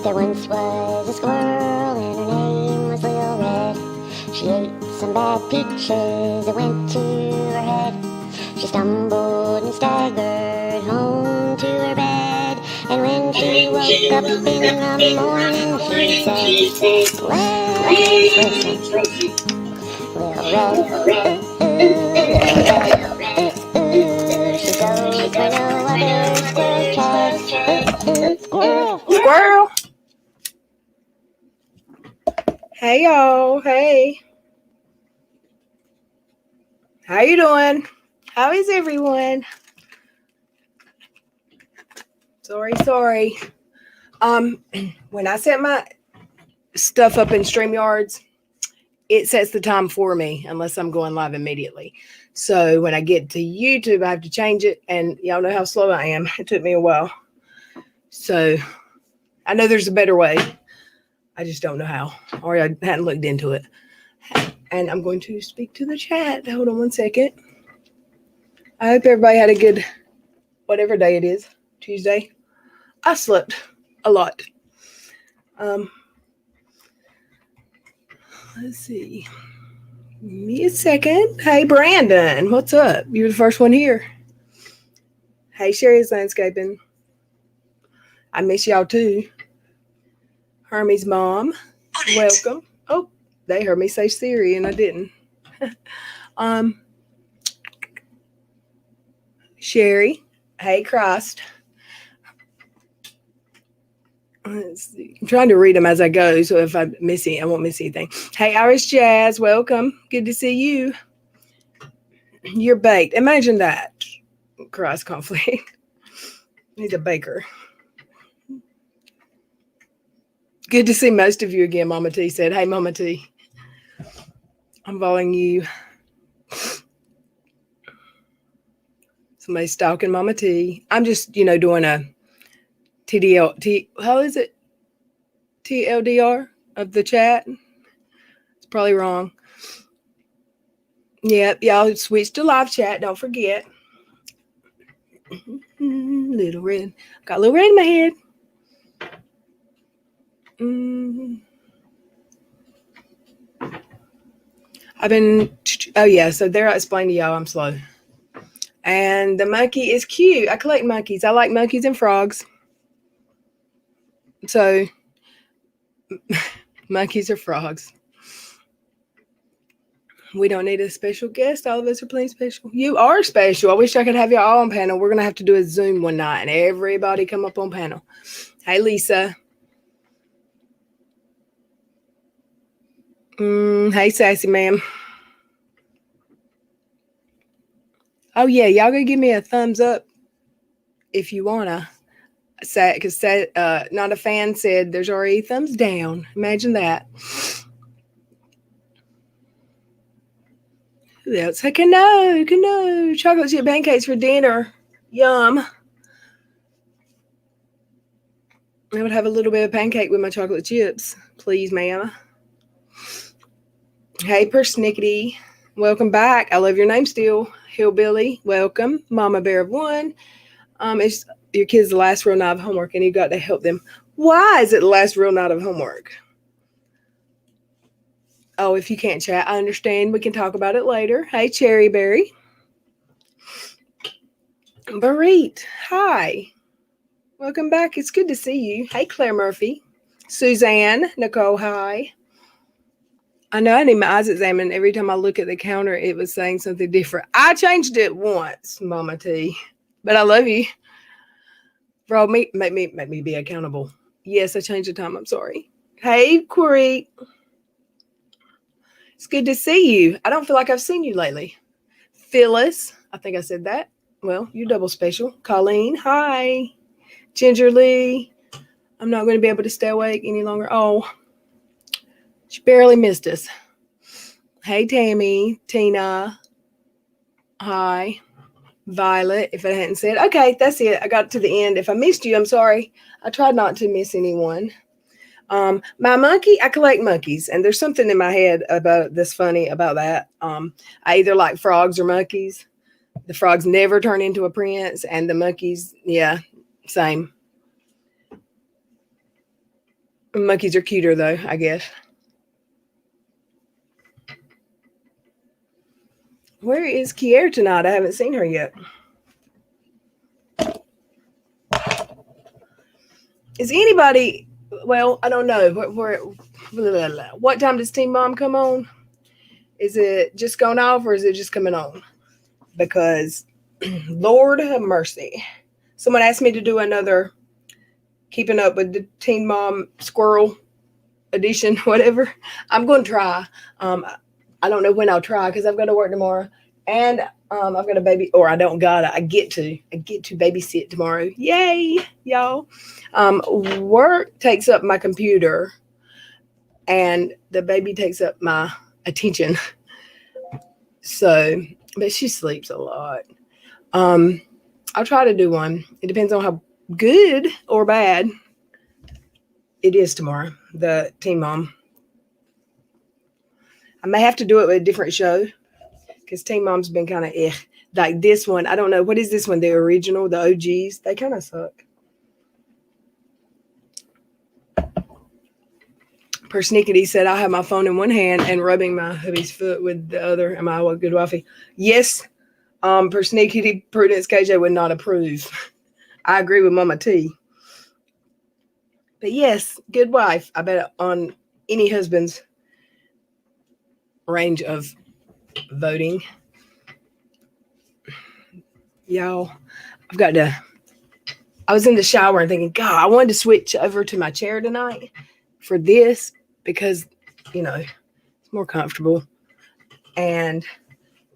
There once was a squirrel and her name was Lil Red. She ate some bad peaches that went to her head. She stumbled and staggered home to her bed. And when she woke up in the morning, she said, let's listen. Lil Red, Lil Red, she goes where no other squirrels tread. Squirrel, Squirrel. Hey y'all, hey. How you doing? How is everyone? Sorry. When I set my stuff up in StreamYards, it sets the time for me unless I'm going live immediately. So when I get to YouTube, I have to change it, and y'all know how slow I am. It took me a while. So I know there's a better way. I just don't know how, or I hadn't looked into it. And I'm going to speak to the chat. Hold on one second. I hope everybody had a good, whatever day it is, Tuesday. I slept a lot. Let's see. Give me a second. Hey, Brandon, what's up? You're the first one here. Hey, Sherry's Landscaping. I miss y'all too. Hermie's mom, welcome. Oh, they heard me say Siri and I didn't. Sherry, hey, Christ. Let's see. I'm trying to read them as I go, so if I won't miss anything. Hey, Irish Jazz, welcome. Good to see you. You're baked. Imagine that. Cross conflict. He's a baker. Good to see most of you again, Mama T said. Hey, Mama T. I'm following you. Somebody's stalking Mama T. I'm just, doing a how is it? TLDR of the chat. It's probably wrong. Yep, y'all switch to live chat. Don't forget. Little Red. Got a little red in my head. So there I explained to y'all I'm slow. And the monkey is cute. I collect monkeys. I like monkeys and frogs. So, monkeys or frogs. We don't need a special guest. All of us are playing special. You are special. I wish I could have you all on panel. We're going to have to do a Zoom one night and everybody come up on panel. Hey, Lisa. Hey, Sassy Ma'am. Oh, yeah. Y'all going to give me a thumbs up if you want to. Because not a fan said there's already thumbs down. Imagine that. Who else? Hey, Cano. Chocolate chip pancakes for dinner. Yum. I would have a little bit of pancake with my chocolate chips. Please, ma'am. Hey, Persnickety. Welcome back. I love your name still. Hillbilly. Welcome. Mama Bear of One. It's your kid's the last real night of homework and you got to help them. Why is it the last real night of homework? Oh, if you can't chat, I understand. We can talk about it later. Hey, Cherry Berry. Barit. Hi. Welcome back. It's good to see you. Hey, Claire Murphy. Suzanne. Nicole, hi. I know I need my eyes examined. Every time I look at the counter, it was saying something different. I changed it once, Mama T. But I love you. Bro, make me be accountable. Yes, I changed the time. I'm sorry. Hey, Corey. It's good to see you. I don't feel like I've seen you lately. Phyllis. I think I said that. Well, you're double special. Colleen. Hi. Ginger Lee. I'm not going to be able to stay awake any longer. Oh, she barely missed us. Hey, Tammy. Tina. Hi. Violet, if I hadn't said. Okay, that's it. I got to the end. If I missed you, I'm sorry. I tried not to miss anyone. My monkey, I collect monkeys, and there's something in my head about this funny about that. I either like frogs or monkeys. The frogs never turn into a prince, and the monkeys, yeah, same. Monkeys are cuter, though, I guess. Where is Kiera tonight? I haven't seen her yet. Is anybody? Well, I don't know. What time does Teen Mom come on? Is it just going off or is it just coming on? Because, Lord have mercy. Someone asked me to do another Keeping Up with the Teen Mom Squirrel edition, whatever. I'm going to try. I don't know when I'll try because I've got to work tomorrow. And I've got a baby, or I don't gotta. I get to babysit tomorrow. Yay, y'all! Work takes up my computer, and the baby takes up my attention. So, but she sleeps a lot. I'll try to do one. It depends on how good or bad it is tomorrow. The Teen Mom. I may have to do it with a different show. Because Teen Mom's been kind of like this one. I don't know. What is this one? The original, the OGs? They kind of suck. Persnickety said, I have my phone in one hand and rubbing my hubby's foot with the other. Am I a good wifey? Yes. Persnickety, Prudence, KJ would not approve. I agree with Mama T. But yes, good wife. I bet on any husband's range of voting. Y'all, I was in the shower and thinking, God, I wanted to switch over to my chair tonight for this because, it's more comfortable and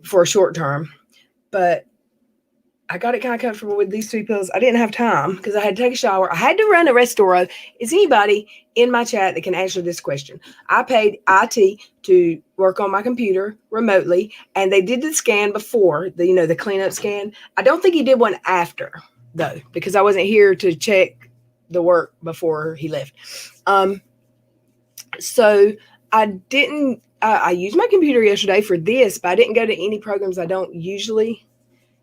for a short term. But I got it kind of comfortable with these 3 pillows. I didn't have time because I had to take a shower. I had to run a Restoro. Is anybody in my chat that can answer this question? I paid IT to work on my computer remotely, and they did the scan before, the cleanup scan. I don't think he did one after, though, because I wasn't here to check the work before he left. So I didn't, I used my computer yesterday for this, but I didn't go to any programs I don't usually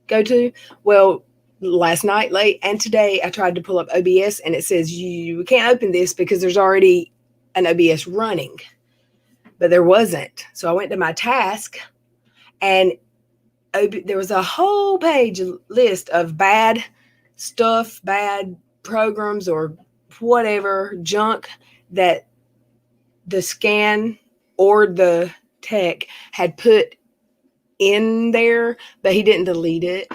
go to. Well, last night late and today I tried to pull up OBS and it says you can't open this because there's already an OBS running, but there wasn't. So I went to my task and there was a whole page list of bad stuff, bad programs or whatever junk that the scan or the tech had put in there, but he didn't delete it.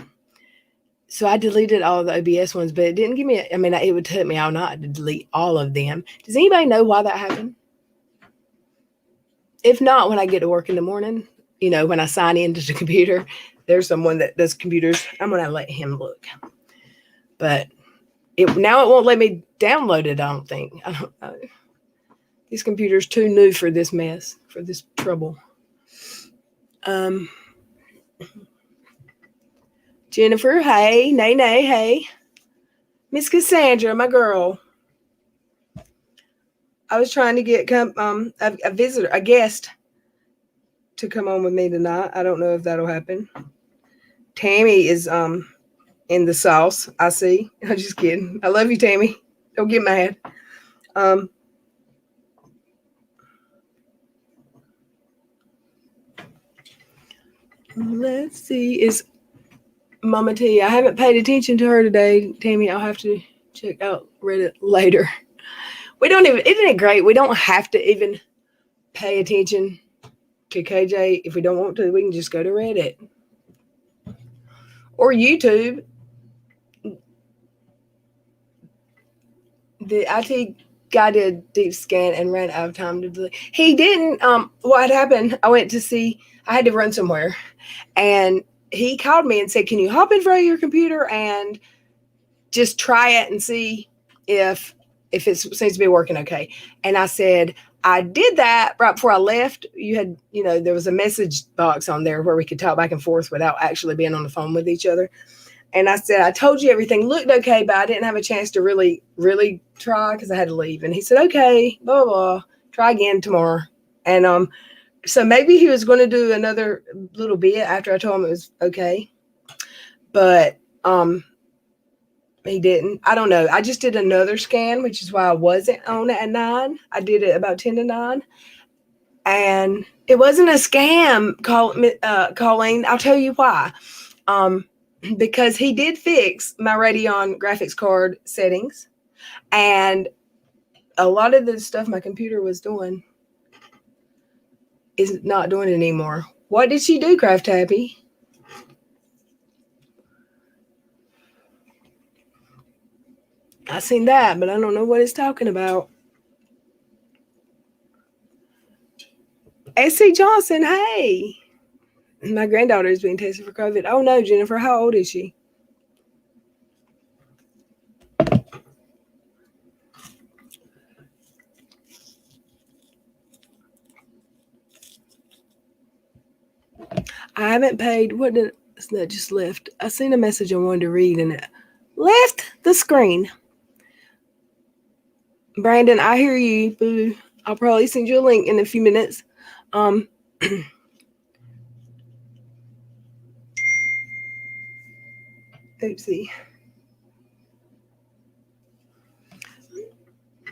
So I deleted all the OBS ones, but it didn't give me, it would take me all night to delete all of them. Does anybody know why that happened? If not, when I get to work in the morning, when I sign into the computer, there's someone that does computers. I'm going to let him look. But now it won't let me download it, I don't think. I don't know. This computer's too new for this mess, for this trouble. Jennifer, hey. Nay, hey. Miss Cassandra, my girl. I was trying to get a guest to come on with me tonight. I don't know if that'll happen. Tammy is in the sauce, I see. I'm just kidding. I love you, Tammy. Don't get mad. Let's see. Is Mama T? I haven't paid attention to her today, Tammy. I'll have to check out Reddit later. Isn't it great? We don't have to even pay attention to KJ. If we don't want to, we can just go to Reddit or YouTube. The IT guy did a deep scan and ran out of time to delete. He didn't. What happened? I went to see. I had to run somewhere, and he called me and said, "Can you hop in front of your computer and just try it and see if it seems to be working okay?" And I said, I did that right before I left. You had, there was a message box on there where we could talk back and forth without actually being on the phone with each other. And I said, I told you everything looked okay, but I didn't have a chance to really, really try because I had to leave. And he said, okay, blah, blah, blah, try again tomorrow. And so maybe he was going to do another little bit after I told him it was okay. But He didn't. I don't know. I just did another scan, which is why I wasn't on it at 9. I did it about 10 to 9. And it wasn't a scam, Colleen. I'll tell you why. Because he did fix my Radeon graphics card settings. And a lot of the stuff my computer was doing is not doing it anymore. What did she do, Craft Happy? I seen that, but I don't know what it's talking about. SC Johnson, hey. My granddaughter is being tested for COVID. Oh no, Jennifer, how old is she? I haven't paid. What did that just left? I seen a message I wanted to read and it left the screen. Brandon, I hear you, boo. I'll probably send you a link in a few minutes. Oopsie.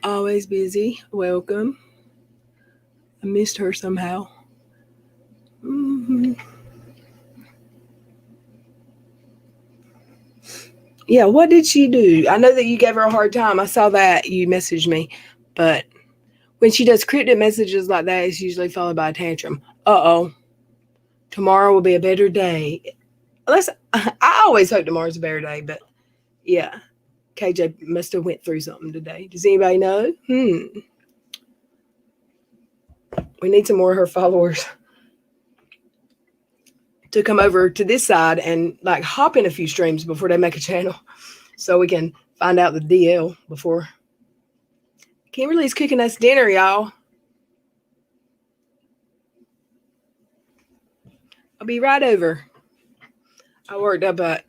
Always busy. Welcome. I missed her somehow. Mm-hmm. Yeah, what did she do? I know that you gave her a hard time. I saw that you messaged me. But when she does cryptic messages like that, it's usually followed by a tantrum. Uh-oh. Tomorrow will be a better day. I always hope tomorrow's a better day, but yeah. KJ must have went through something today. Does anybody know? We need some more of her followers to come over to this side and like hop in a few streams before they make a channel so we can find out the DL before. Kimberly's cooking us dinner, y'all. I'll be right over. I worked up a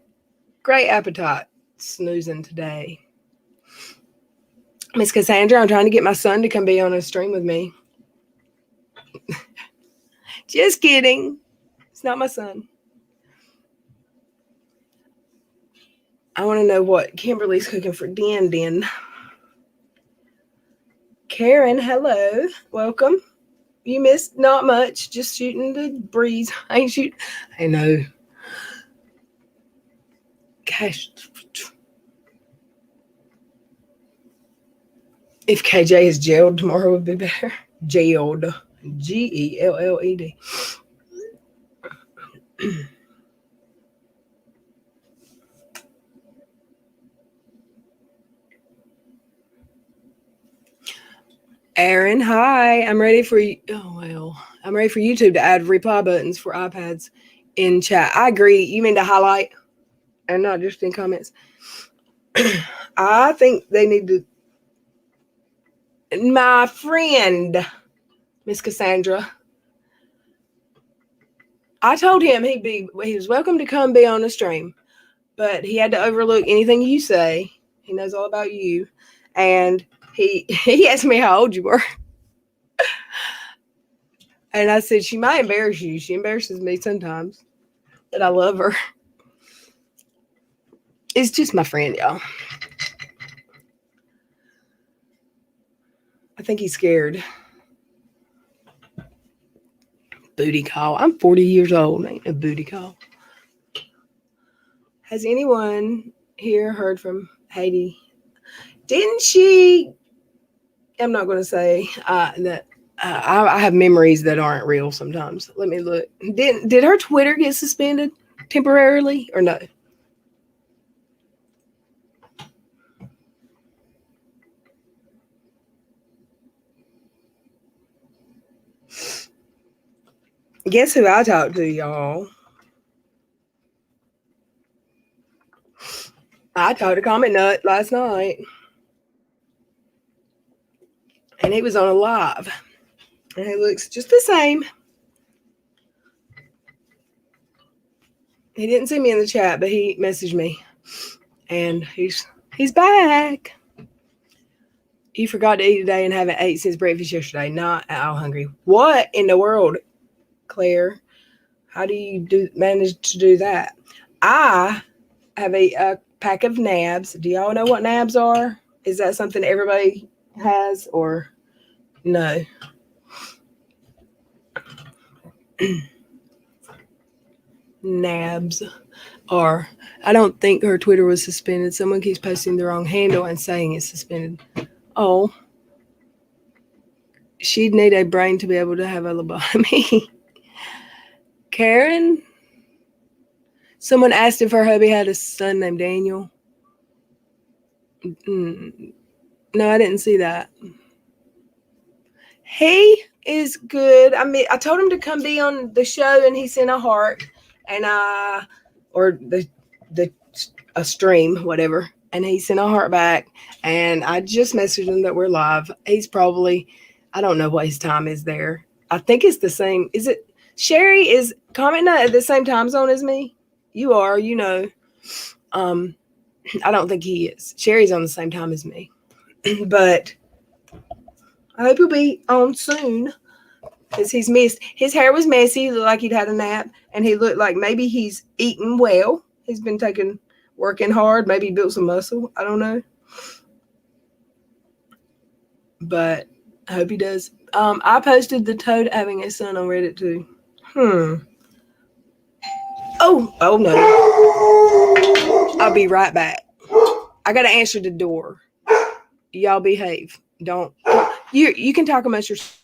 great appetite snoozing today. Miss Cassandra, I'm trying to get my son to come be on a stream with me. Just kidding. It's not my son. I want to know what Kimberly's cooking for Den. Karen, hello. Welcome. You missed not much. Just shooting the breeze. I know. Gosh. If KJ is jailed tomorrow would be better. Jailed. Gelled. Aaron, hi. I'm ready for you. Oh, well. I'm ready for YouTube to add reply buttons for iPads in chat. I agree. You mean to highlight and not just in comments? I think they need to. My friend, Miss Cassandra, I told him he was welcome to come be on the stream, but he had to overlook anything you say. He knows all about you. And he asked me how old you were. And I said, she might embarrass you. She embarrasses me sometimes, but I love her. It's just my friend, y'all. I think he's scared. Booty call. I'm 40 years old. Ain't a booty call. Has anyone here heard from Haiti? Didn't she? I'm not going to say that. I have memories that aren't real sometimes. Let me look. Did her Twitter get suspended temporarily or no? Guess who I talked to, y'all? I talked to Comment Nut last night. And he was on a live. And he looks just the same. He didn't see me in the chat, but he messaged me. And he's back. You forgot to eat today and haven't ate since breakfast yesterday. Not at all hungry. What in the world, Claire? How do you manage to do that? I have a pack of nabs. Do y'all know what nabs are? Is that something everybody has or no? Nabs are, I don't think her Twitter was suspended. Someone keeps posting the wrong handle and saying it's suspended. Oh, she'd need a brain to be able to have a lobotomy. Karen? Someone asked if her hubby had a son named Daniel. No, I didn't see that. He is good. I mean, I told him to come be on the show, and he sent a heart, and or a stream, whatever, and he sent a heart back, and I just messaged him that we're live. He's probably, I don't know what his time is there. I think it's the same. Is it? Sherry is commenting at the same time zone as me. You are, you know. I don't think he is. Sherry's on the same time as me, but I hope he'll be on soon because he's missed. His hair was messy, looked like he'd had a nap, and he looked like maybe he's eaten well. He's been working hard, maybe built some muscle. I don't know, but I hope he does. I posted the toad having a son on Reddit too. Oh no! I'll be right back. I gotta answer the door. Y'all behave. Don't. You can talk amongst yourselves.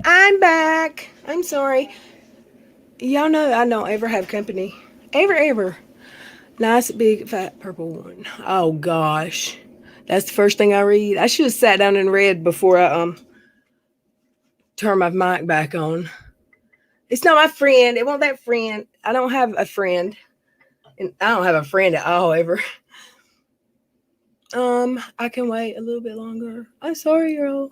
I'm back. I'm sorry. Y'all know I don't ever have company. Ever. Nice big fat purple one. Oh gosh. That's the first thing I read. I should have sat down and read before I turn my mic back on. It's not my friend. It wasn't that friend. I don't have a friend. And I don't have a friend at all ever. I can wait a little bit longer. I'm sorry, girl.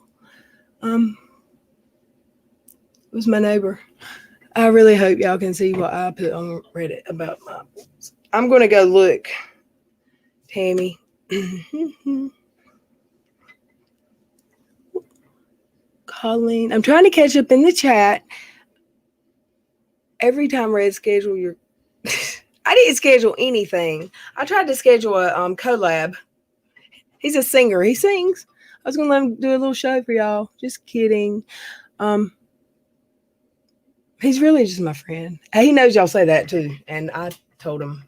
was my neighbor. I really hope y'all can see what I put on Reddit about my wolves. I'm going to go look, Tammy. Colleen, I'm trying to catch up in the chat. Every time Red schedule your... I didn't schedule anything. I tried to schedule a collab. He's a singer. He sings. I was going to let him do a little show for y'all. Just kidding. He's really just my friend. He knows y'all say that too. And I told him,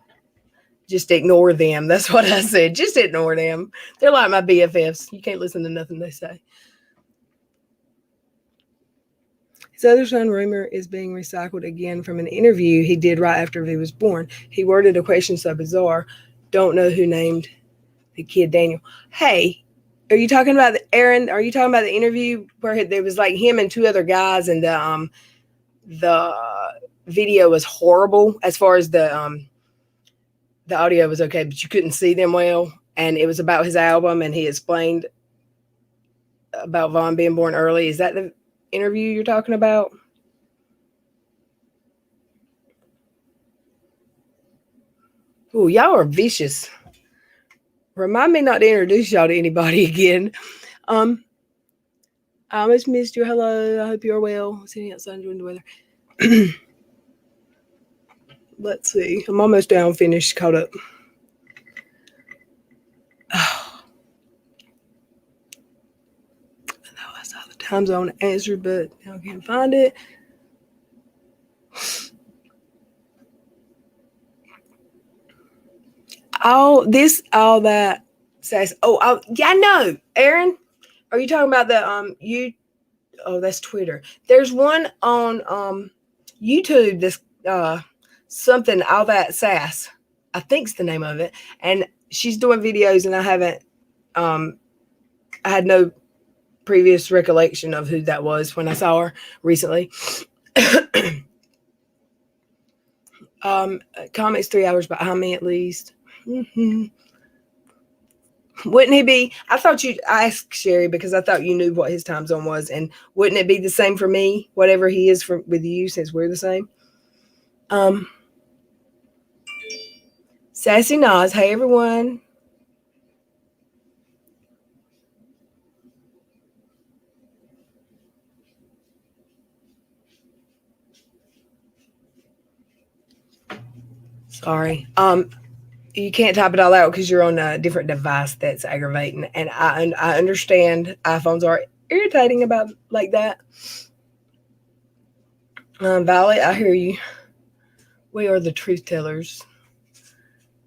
just ignore them. That's what I said. Just ignore them. They're like my BFFs. You can't listen to nothing they say. His other son, Rumor, is being recycled again from an interview he did right after he was born. He worded a question so bizarre. Don't know who named the kid Daniel. Hey, are you talking about Aaron? Are you talking about the interview where there was like him and two other guys, and the video was horrible as far as the audio was okay, but you couldn't see them well, and it was about his album, and he explained about Vaughn being born early. Is that the interview you're talking about? Oh, y'all are vicious. Remind me not to introduce y'all to anybody again. I almost missed you. Hello, I hope you're well. Sitting outside enjoying the weather. Let's see. I'm almost down, finished, caught up. Oh. I know I saw the time zone answer, but now I can't find it. All that says. Oh, yeah, no, Aaron. Are you talking about the Oh, that's Twitter. There's one on YouTube. This something all that sass, I think's the name of it, and she's doing videos, and I haven't. I had no previous recollection of who that was when I saw her recently. Comics 3 hours behind me at least. Mm-hmm. Wouldn't he be? I thought you asked Sherry because I thought you knew what his time zone was, and wouldn't it be the same for me? Whatever he is with you, since we're the same. Sassy Nas, hey everyone. Sorry. You can't type it all out because you're on a different device. That's aggravating, and I understand iPhones are irritating about like that. Violet, I hear you. We are the truth tellers.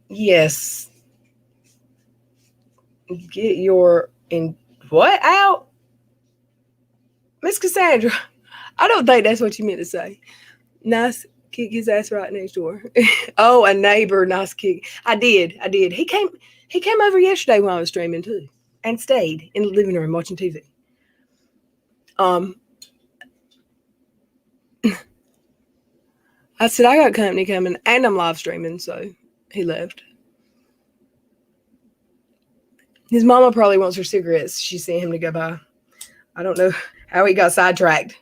Yes. Get your what out, Miss Cassandra? I don't think that's what you meant to say. Nice. Kick his ass right next door. Oh, a neighbor, nice kick. I did. He came over yesterday when I was streaming too, and stayed in the living room watching TV. I said I got company coming, and I'm live streaming, so he left. His mama probably wants her cigarettes. She sent him to go buy. I don't know how he got sidetracked.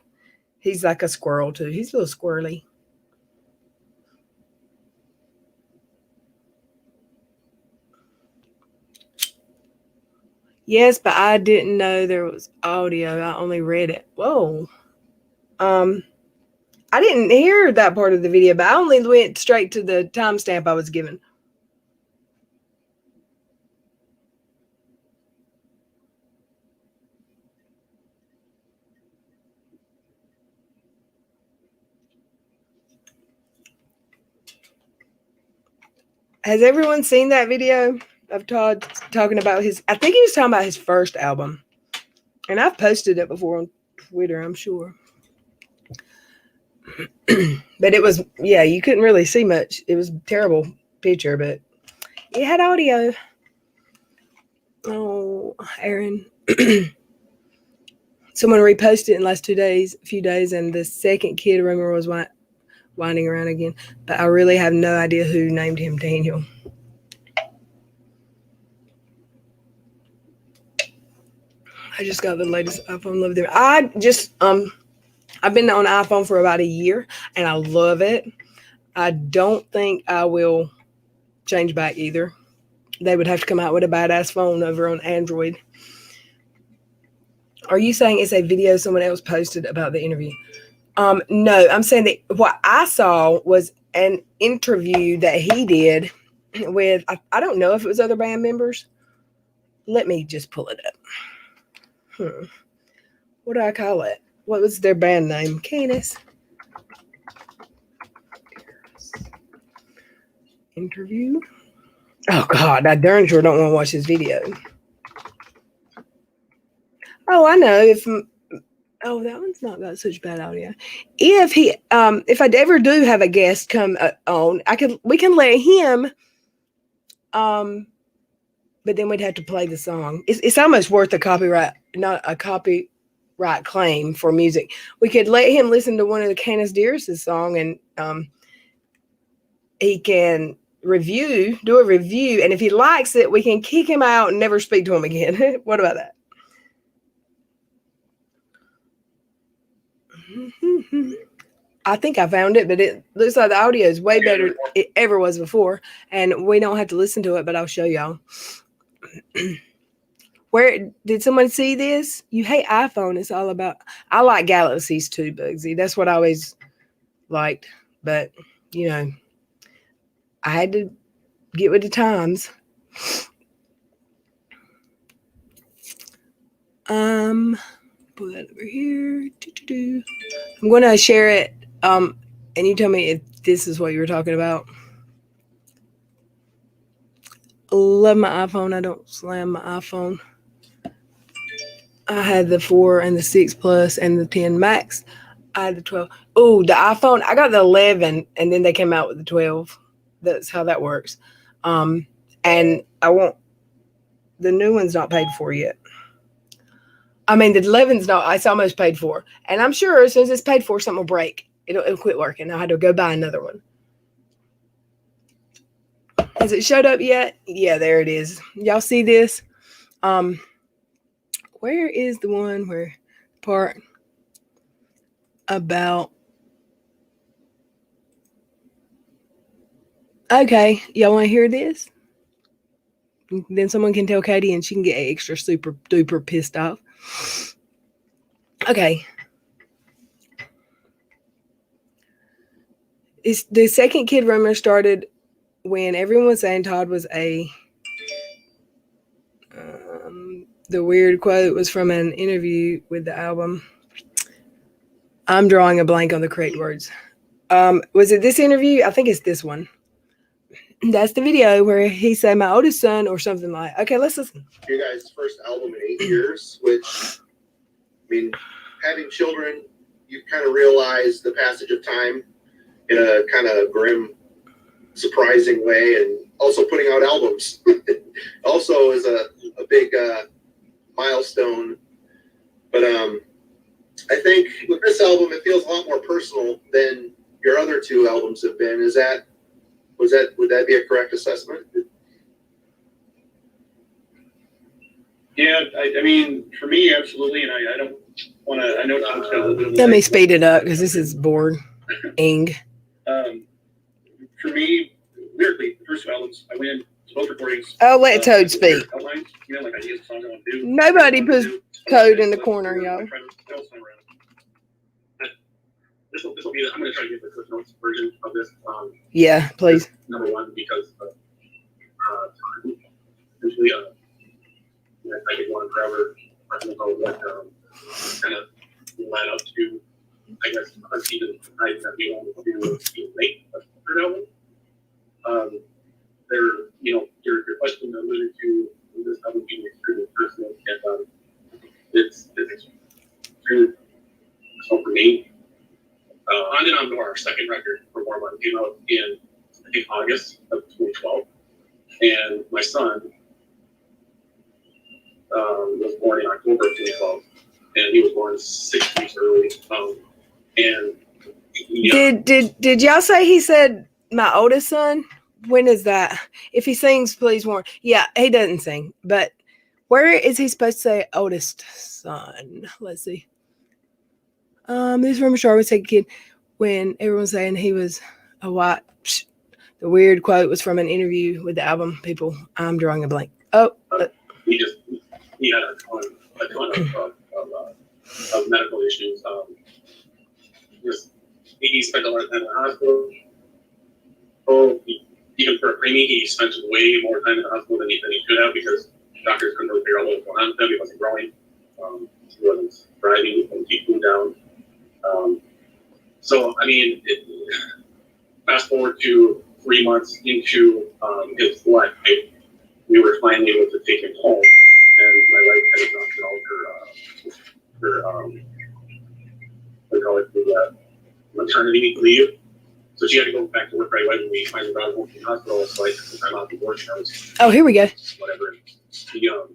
He's like a squirrel too. He's a little squirrely. Yes, but I didn't know there was audio. I only read it. Whoa. I didn't hear that part of the video, but I only went straight to the timestamp I was given. Has everyone seen that video of Todd talking about I think he was talking about his first album. And I've posted it before on Twitter, I'm sure. But it was, yeah, you couldn't really see much. It was a terrible picture, but it had audio. Oh, Aaron. Someone reposted it in the last few days, and the second kid rumor was winding around again. But I really have no idea who named him Daniel. I just got the latest iPhone. Love them. I just I've been on iPhone for about a year, and I love it. I don't think I will change back either. They would have to come out with a badass phone over on Android. Are you saying it's a video someone else posted about the interview? No, I'm saying that what I saw was an interview that he did with, I don't know if it was other band members. Let me just pull it up. What do I call it? What was their band name? Canis. Interview. Oh, God, I darn sure don't want to watch this video. Oh, I know. Oh, that one's not got such bad audio. If I ever do have a guest come on, we can let him, but then we'd have to play the song. It's almost worth not a copyright claim for music. We could let him listen to one of the Canis Dearest's song, and he can do a review, and if he likes it, we can kick him out and never speak to him again. What about that? I think I found it, but it looks like the audio is way better than it ever was before, and we don't have to listen to it, but I'll show y'all. Where did someone see this? You hate iPhone. It's all about. I like Galaxies too, Bugsy. That's what I always liked, but I had to get with the times. Pull that over here. I'm going to share it, and you tell me if this is what you were talking about. Love my iPhone. I don't slam my iPhone. I had the 4 and the 6 Plus and the 10 Max. I had the 12. Oh, the iPhone. I got the 11, and then they came out with the 12. That's how that works. And the new one's not paid for yet. I mean, the 11's not, it's almost paid for. And I'm sure as soon as it's paid for, something will break. It'll quit working. I had to go buy another one. Has it showed up yet? Yeah, there it is. Y'all see this? Where is the one where part about? Okay, y'all want to hear this? Then someone can tell Katie and she can get extra super duper pissed off. Okay. The second kid rumor started when everyone was saying Todd was the weird quote was from an interview with the album. I'm drawing a blank on the correct words. Was it this interview? I think it's this one. That's the video where he said my oldest son or something like. Okay, let's listen. Your guys' first album in 8 years, which, I mean, having children, you kind of realize the passage of time in a kind of grim, surprising way, and also putting out albums also is a big milestone. But I think with this album, it feels a lot more personal than your other 2 albums have been. Would that be a correct assessment? Yeah, I mean, for me, absolutely, and I don't want to. I know Tom's got a little bit of. Let me speed it up because this is boring. For me, lyrically, the first 2 albums, I went to both recordings. I'll let Toad speak. Outlines, like ideas, songs I want to do. Nobody puts Toad in the corner, y'all. This will be. I'm going to try to get the Cliff Notes version of this. Yeah, please. Number one, because essentially, I could go on forever. I don't know what kind of led up to, I guess, us even deciding that we wanted to make a 3rd album. Your question alluded to this album being extremely personal, and it's extremely personal for me. On and on to our second record for More Money came out in, I think, August of 2012. And my son was born in October of 2012. And he was born 6 weeks early. Did y'all say he said my oldest son? When is that? If he sings, please warn. Yeah, he doesn't sing. But where is he supposed to say oldest son? Let's see. This rumor star was a kid when everyone's saying he was a white. The weird quote was from an interview with the album people. I'm drawing a blank. Oh, he had a ton of medical issues. He spent a lot of time in the hospital. Even for a preemie, he spent way more time in the hospital than he could have because doctors couldn't really figure out what was going on with him. He wasn't growing. He wasn't thriving and keep food down. So, I mean, fast forward to 3 months into his life, we were finally able to take him home, and my wife had exhausted all her what do you call it, the maternity leave. So she had to go back to work right away when we finally got home from the hospital. So I took some time out to work. Oh, here we go. Whatever. He was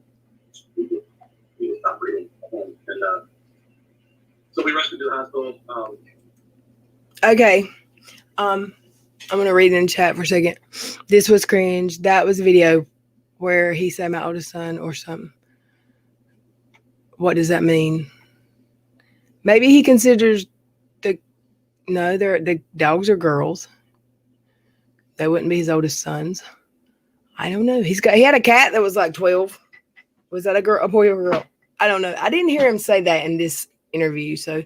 not breathing at home, and so we rushed him to the hospital. Okay. I'm going to read it in chat for a second. This was cringe. That was a video where he said my oldest son or something. What does that mean? Maybe he considers the dogs are girls. They wouldn't be his oldest sons. I don't know. He had a cat that was like 12. Was that a boy or a girl? I don't know. I didn't hear him say that in this interview, so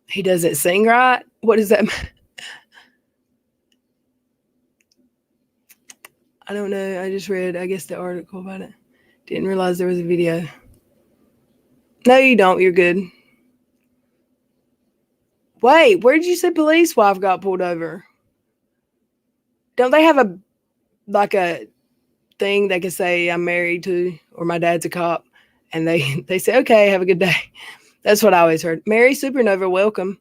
he doesn't sing right. What does that mean? I don't know. I just read, I guess, the article about it. Didn't realize there was a video. No, you don't. You're good. Wait, where did you say police wife got pulled over? Don't they have a thing they can say I'm married to or my dad's a cop, and they say, okay, have a good day. That's what I always heard. Mary Supernova, welcome.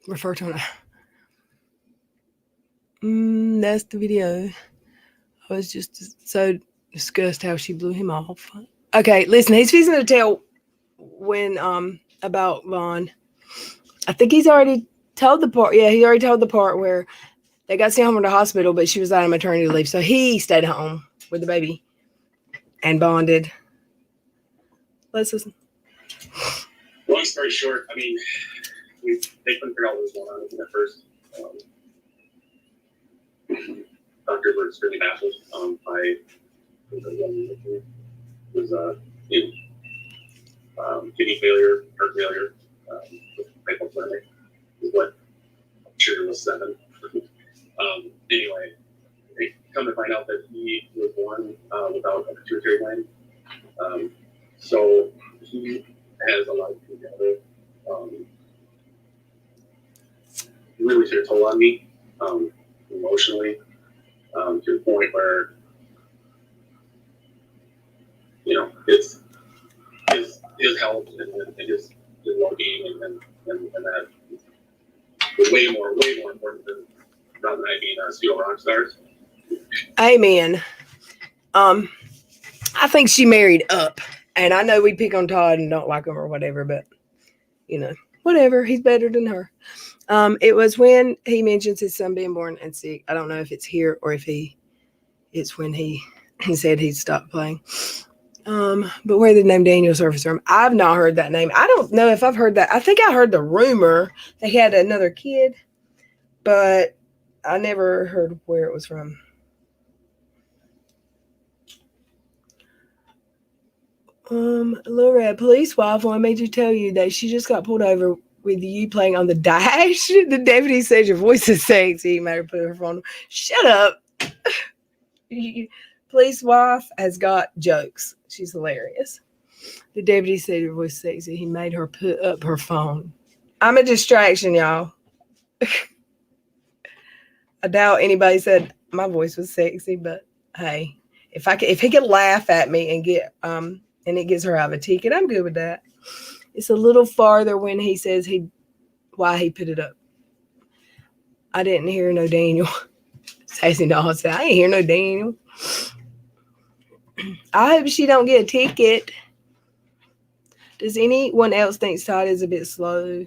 Refer to it. That's the video. I was just so disgusted how she blew him off. Okay, listen, he's fixing to tell when about Vaughn. I think he's already told the part. Yeah, he already told the part where they got sent home to the hospital, but she was out on maternity leave, so he stayed home with the baby and bonded. Let's listen. Long story short, I mean, they couldn't figure out what was going on with him at first. Doctors were extremely baffled by kidney failure, heart failure, hypothermic is what I'm sure was 7. Anyway, they come to find out that he was born without a pituitary gland. So he has a lot of together. Really took a toll on me emotionally to the point where, you know, it's his health and his well-being and that was way more important than rather than I being a pseudo rock stars. Amen. I think she married up, and I know we pick on Todd and don't like him or whatever, but you know, whatever. He's better than her. It was when he mentions his son being born and sick. I don't know if it's here or if it's when he said he'd stopped playing. But where did the name Daniel surface from? I've not heard that name. I don't know if I've heard that. I think I heard the rumor they had another kid, but I never heard where it was from. Lil Red, police wife, what made you tell you that she just got pulled over with you playing on the dash? The deputy says your voice is sexy. You might have put her phone. Shut up. Police wife has got jokes. She's hilarious. The deputy said your voice is sexy. He made her put up her phone. I'm a distraction, y'all. I doubt anybody said my voice was sexy, but hey, if he could laugh at me and get and it gets her out of a ticket, I'm good with that. It's a little farther when he says why he put it up. I didn't hear no Daniel. Sassy Doll said, I ain't hear no Daniel. I hope she don't get a ticket. Does anyone else think Todd is a bit slow?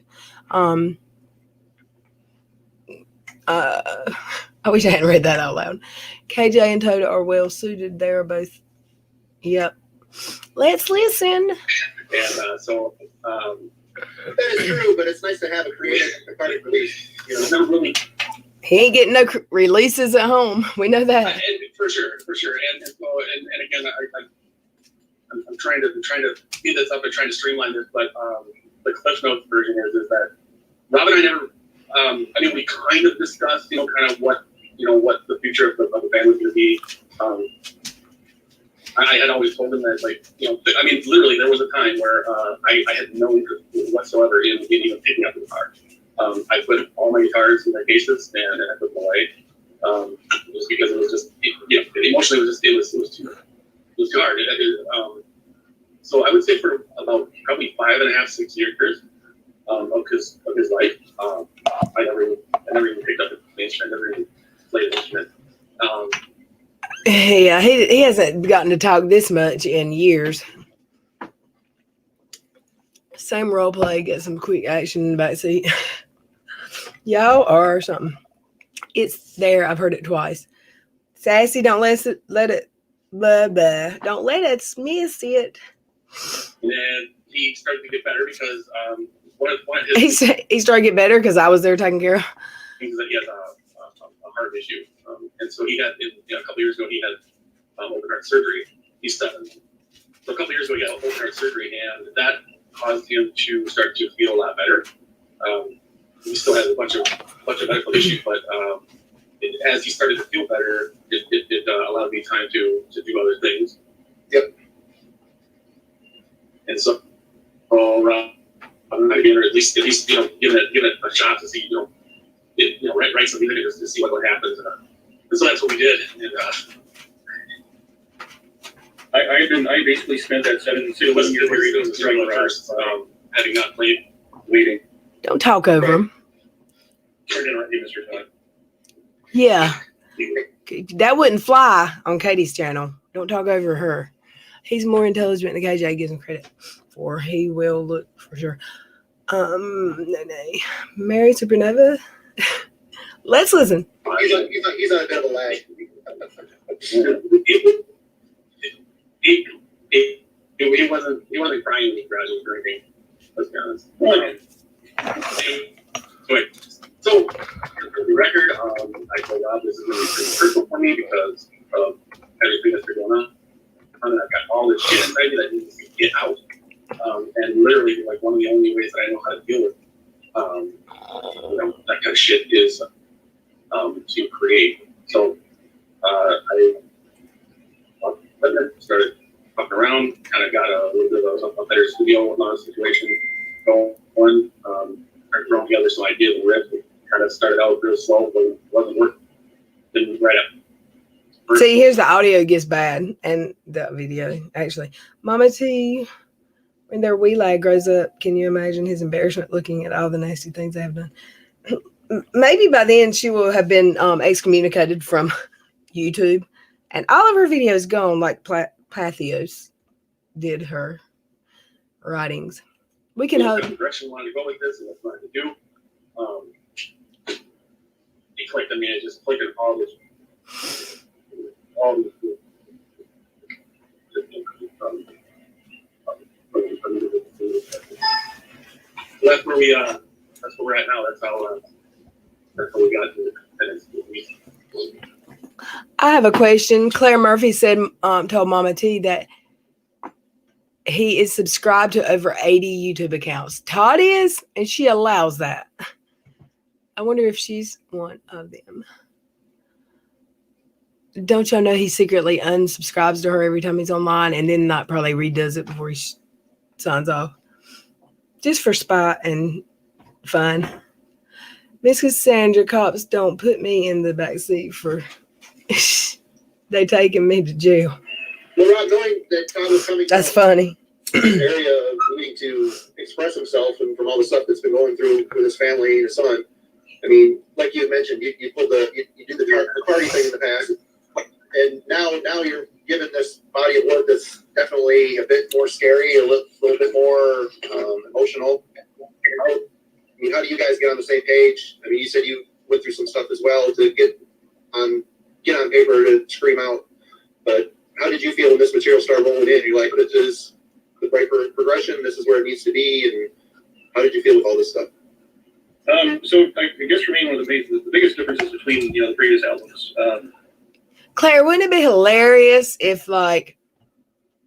I wish I hadn't read that out loud. KJ and Toda are well suited. They are both. Yep. Let's listen. And That is true, but it's nice to have a creative cathartic release. it's not really. He ain't getting no releases at home. We know that. And for sure. And again, I'm trying to speed this up and trying to streamline this, but the Cliff Notes version is that Rob and I never. I mean, we kind of discussed, kind of what the future of the band was going to be. I had always told him that, I mean, literally, there was a time where I had no interest whatsoever in even picking up the guitar. I put all my guitars in their cases and I put them away. Just because it was just, emotionally, it was too hard. So I would say for about probably 5.5, 6 years of his life, I never even picked up an instrument. I never even played an instrument. Yeah, he hasn't gotten to talk this much in years. Same role play, get some quick action in the backseat. Y'all are something. It's there. I've heard it twice. Sassy, don't let it blah blah. Don't let us miss it. And he started to get better because one of his He started to get better because I was there taking care of. he has a heart issue, and so he had a couple years ago he had open heart surgery. He's 7. So a couple years ago he had open heart surgery, and that caused him to start to feel a lot better. He still has a bunch of medical issues, but as he started to feel better, it allowed me time to do other things. Yep. And so, or at least give it a shot to see, write something just to see what happens. And so that's what we did. And I basically spent that 7-11 year period of struggling first, having not played, waiting. Don't talk over him. Turn in right, Mr. Todd. Yeah. That wouldn't fly on Katie's channel. Don't talk over her. He's more intelligent than KJ gives him credit for. He will look for sure. Mary Supernova. Let's listen. He's on a bit of a lag. He wasn't crying when he graduated drinking. Let's be honest. So for the record, I told Rob this is going to be pretty personal for me because of everything that's been going on. I've got all this shit inside me that needs to get out. And literally, one of the only ways that I know how to deal with that kind of shit is to create. So I started fucking around, kind of got a little bit of a better studio situation going. Started throwing together some ideas and riffs. Kind of started out real slow, but it wasn't working. Then right up. See, here's the audio gets bad and the video actually. Mama T, when their wee lad grows up, can you imagine his embarrassment looking at all the nasty things they have done? Maybe by then she will have been excommunicated from YouTube, and all of her videos gone like Pathios did her writings. We can hope. The direction I wanted to go with this and what I wanted to do. It clicked. I mean, it just clicked all this. So that's where we're at now. That's how we got to it. I have a question. Claire Murphy said, told Mama T that he is subscribed to over 80 YouTube accounts. Todd is, and she allows that. I wonder if she's one of them. Don't y'all know he secretly unsubscribes to her every time he's online and then not probably redoes it before he signs off? Just for spite and fun. Miss Cassandra, cops don't put me in the backseat for they taking me to jail. Well, Rob, knowing that Todd was coming That's from funny. an area of needing to express himself and from all the stuff that's been going through with his family and his son, I mean, like you mentioned, you did the party thing in the past, and now you're given this body of work that's definitely a bit more scary, a little bit more emotional. How do you guys get on the same page? I mean, you said you went through some stuff as well to get on paper to scream out, but how how did you feel when this material started rolling in? You're like, this is the right progression. This is where it needs to be. And how did you feel with all this stuff? So I guess for me, one of the biggest differences between the previous albums. Claire, wouldn't it be hilarious if like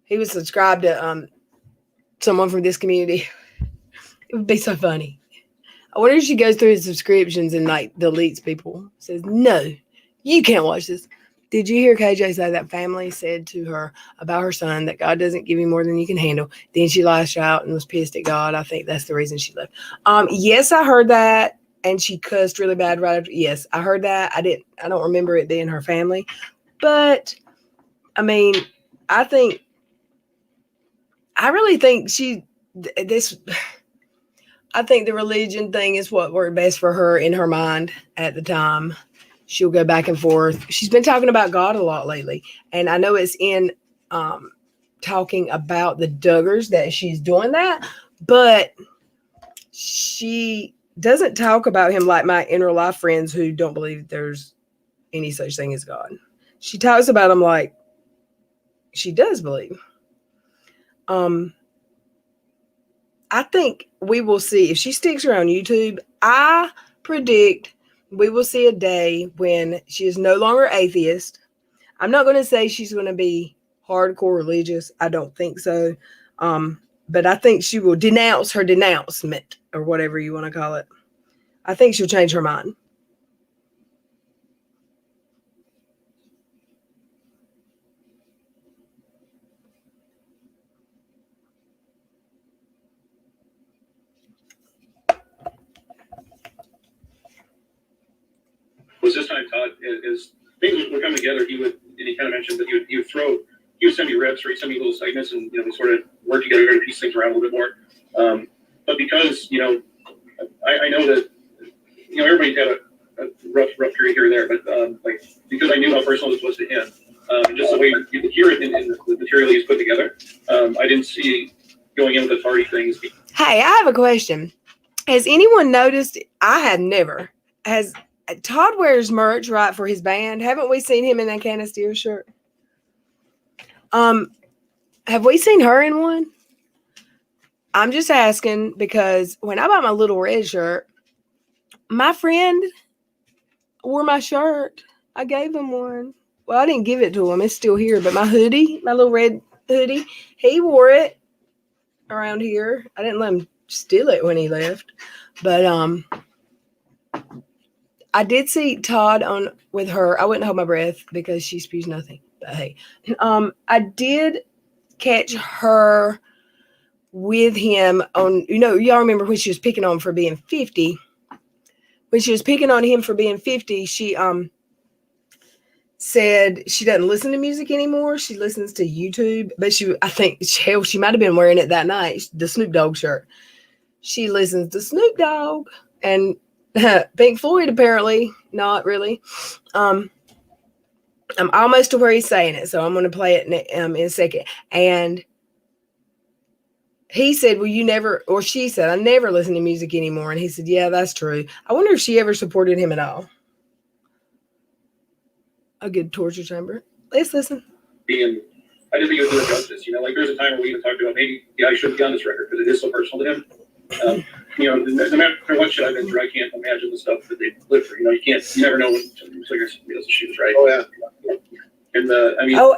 he was subscribed to someone from this community? It would be so funny. I wonder if she goes through his subscriptions and like deletes people. Says, no, you can't watch this. Did you hear KJ say that family said to her about her son that God doesn't give you more than you can handle? Then she lashed out and was pissed at God. I think that's the reason she left. Yes, I heard that. And she cussed really bad right after. Yes, I heard that. I don't remember it being her family. But I mean, I really think I think the religion thing is what worked best for her in her mind at the time. She'll go back and forth. She's been talking about God a lot lately. And I know it's in talking about the Duggars that she's doing that. But she doesn't talk about him like my inner life friends who don't believe there's any such thing as God. She talks about him like she does believe. I think we will see if she sticks around YouTube. I predict we will see a day when she is no longer atheist. I'm not going to say she's going to be hardcore religious. I don't think so. But I think she will denounce her denouncement or whatever you want to call it. I think she'll change her mind. Was this time, Todd, as things were coming together, he kind of mentioned that he would send me reps or he'd send me little segments and, we sort of work together to piece things around a little bit more. But because, I know that, everybody's got a rough period here or there, but because I knew how personal this was to him, just the way you could hear it in the material he's put together, I didn't see going in with the party things. Hey, I have a question. Has anyone noticed? I have never. Has Todd wears merch, right, for his band? Haven't we seen him in that Canister shirt? Have we seen her in one? I'm just asking because when I bought my Little Red shirt, my friend wore my shirt. I gave him one. Well, I didn't give it to him. It's still here. But my hoodie, my little red hoodie, he wore it around here. I didn't let him steal it when he left. But I did see Todd on with her. I wouldn't hold my breath because she spews nothing. But hey, I did catch her with him on, y'all remember when she was picking on him for being 50. When she was picking on him for being 50, she said she doesn't listen to music anymore. She listens to YouTube. But I think she might have been wearing it that night, the Snoop Dogg shirt. She listens to Snoop Dogg and Pink Floyd, apparently. Not really. I'm almost to where he's saying it, so I'm going to play it in a second. And he said, well, you never, or she said, I never listen to music anymore. And he said, yeah, that's true. I wonder if she ever supported him at all. A good torture chamber. Let's listen. I just think it was doing justice. There's a time where we even talked about maybe I shouldn't be on this record because it is so personal to him. No matter what shit I've been through, I can't imagine the stuff that they lived through. You never know when somebody's shoes, right? Oh, yeah. And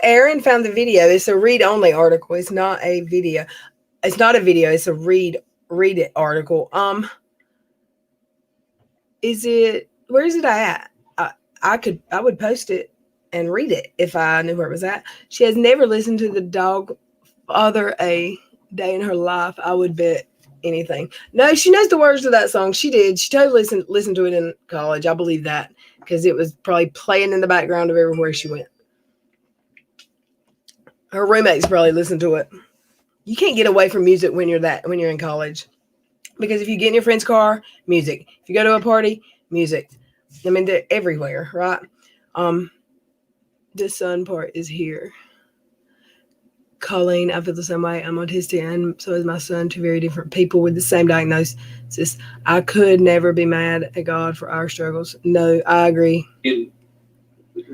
Aaron found the video. It's a read-only article. It's not a video. It's not a video. It's a read it article. Where is it at? I would post it and read it if I knew where it was at. She has never listened to the Dog Father a day in her life. I would bet anything. No, she knows the words of that song. She did. She totally listened to it in college. I believe that because it was probably playing in the background of everywhere she went. Her roommates probably listened to it. You can't get away from music when you're in college. Because if you get in your friend's car, music. If you go to a party, music. I mean, they're everywhere, right? The son part is here. Colleen, I feel the same way. I'm autistic, and so is my son. Two very different people with the same diagnosis. I could never be mad at God for our struggles. No, I agree.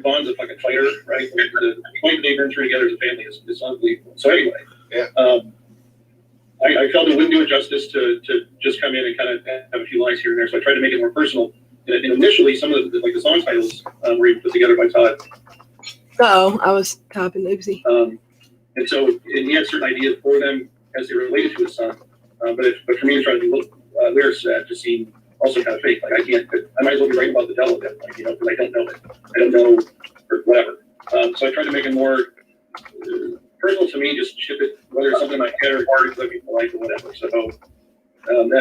Vaughn's a fucking fighter, right? The point that they've been through together as a family is unbelievable. So anyway, Yeah. I felt it wouldn't do it justice to just come in and kind of have a few lines here and there. So I tried to make it more personal. And initially, some of the song titles were even put together by Todd. Oh, I was typing, oopsie. And he had certain ideas for them as they related to his son. But for me to try to do lyrics to that just seemed also kind of fake. Like I might as well be writing about the devil at that point, because I don't know it. I don't know, or whatever. So I tried to make it more personal to me, just ship it, whether it's something in my head or hard to people like or whatever. So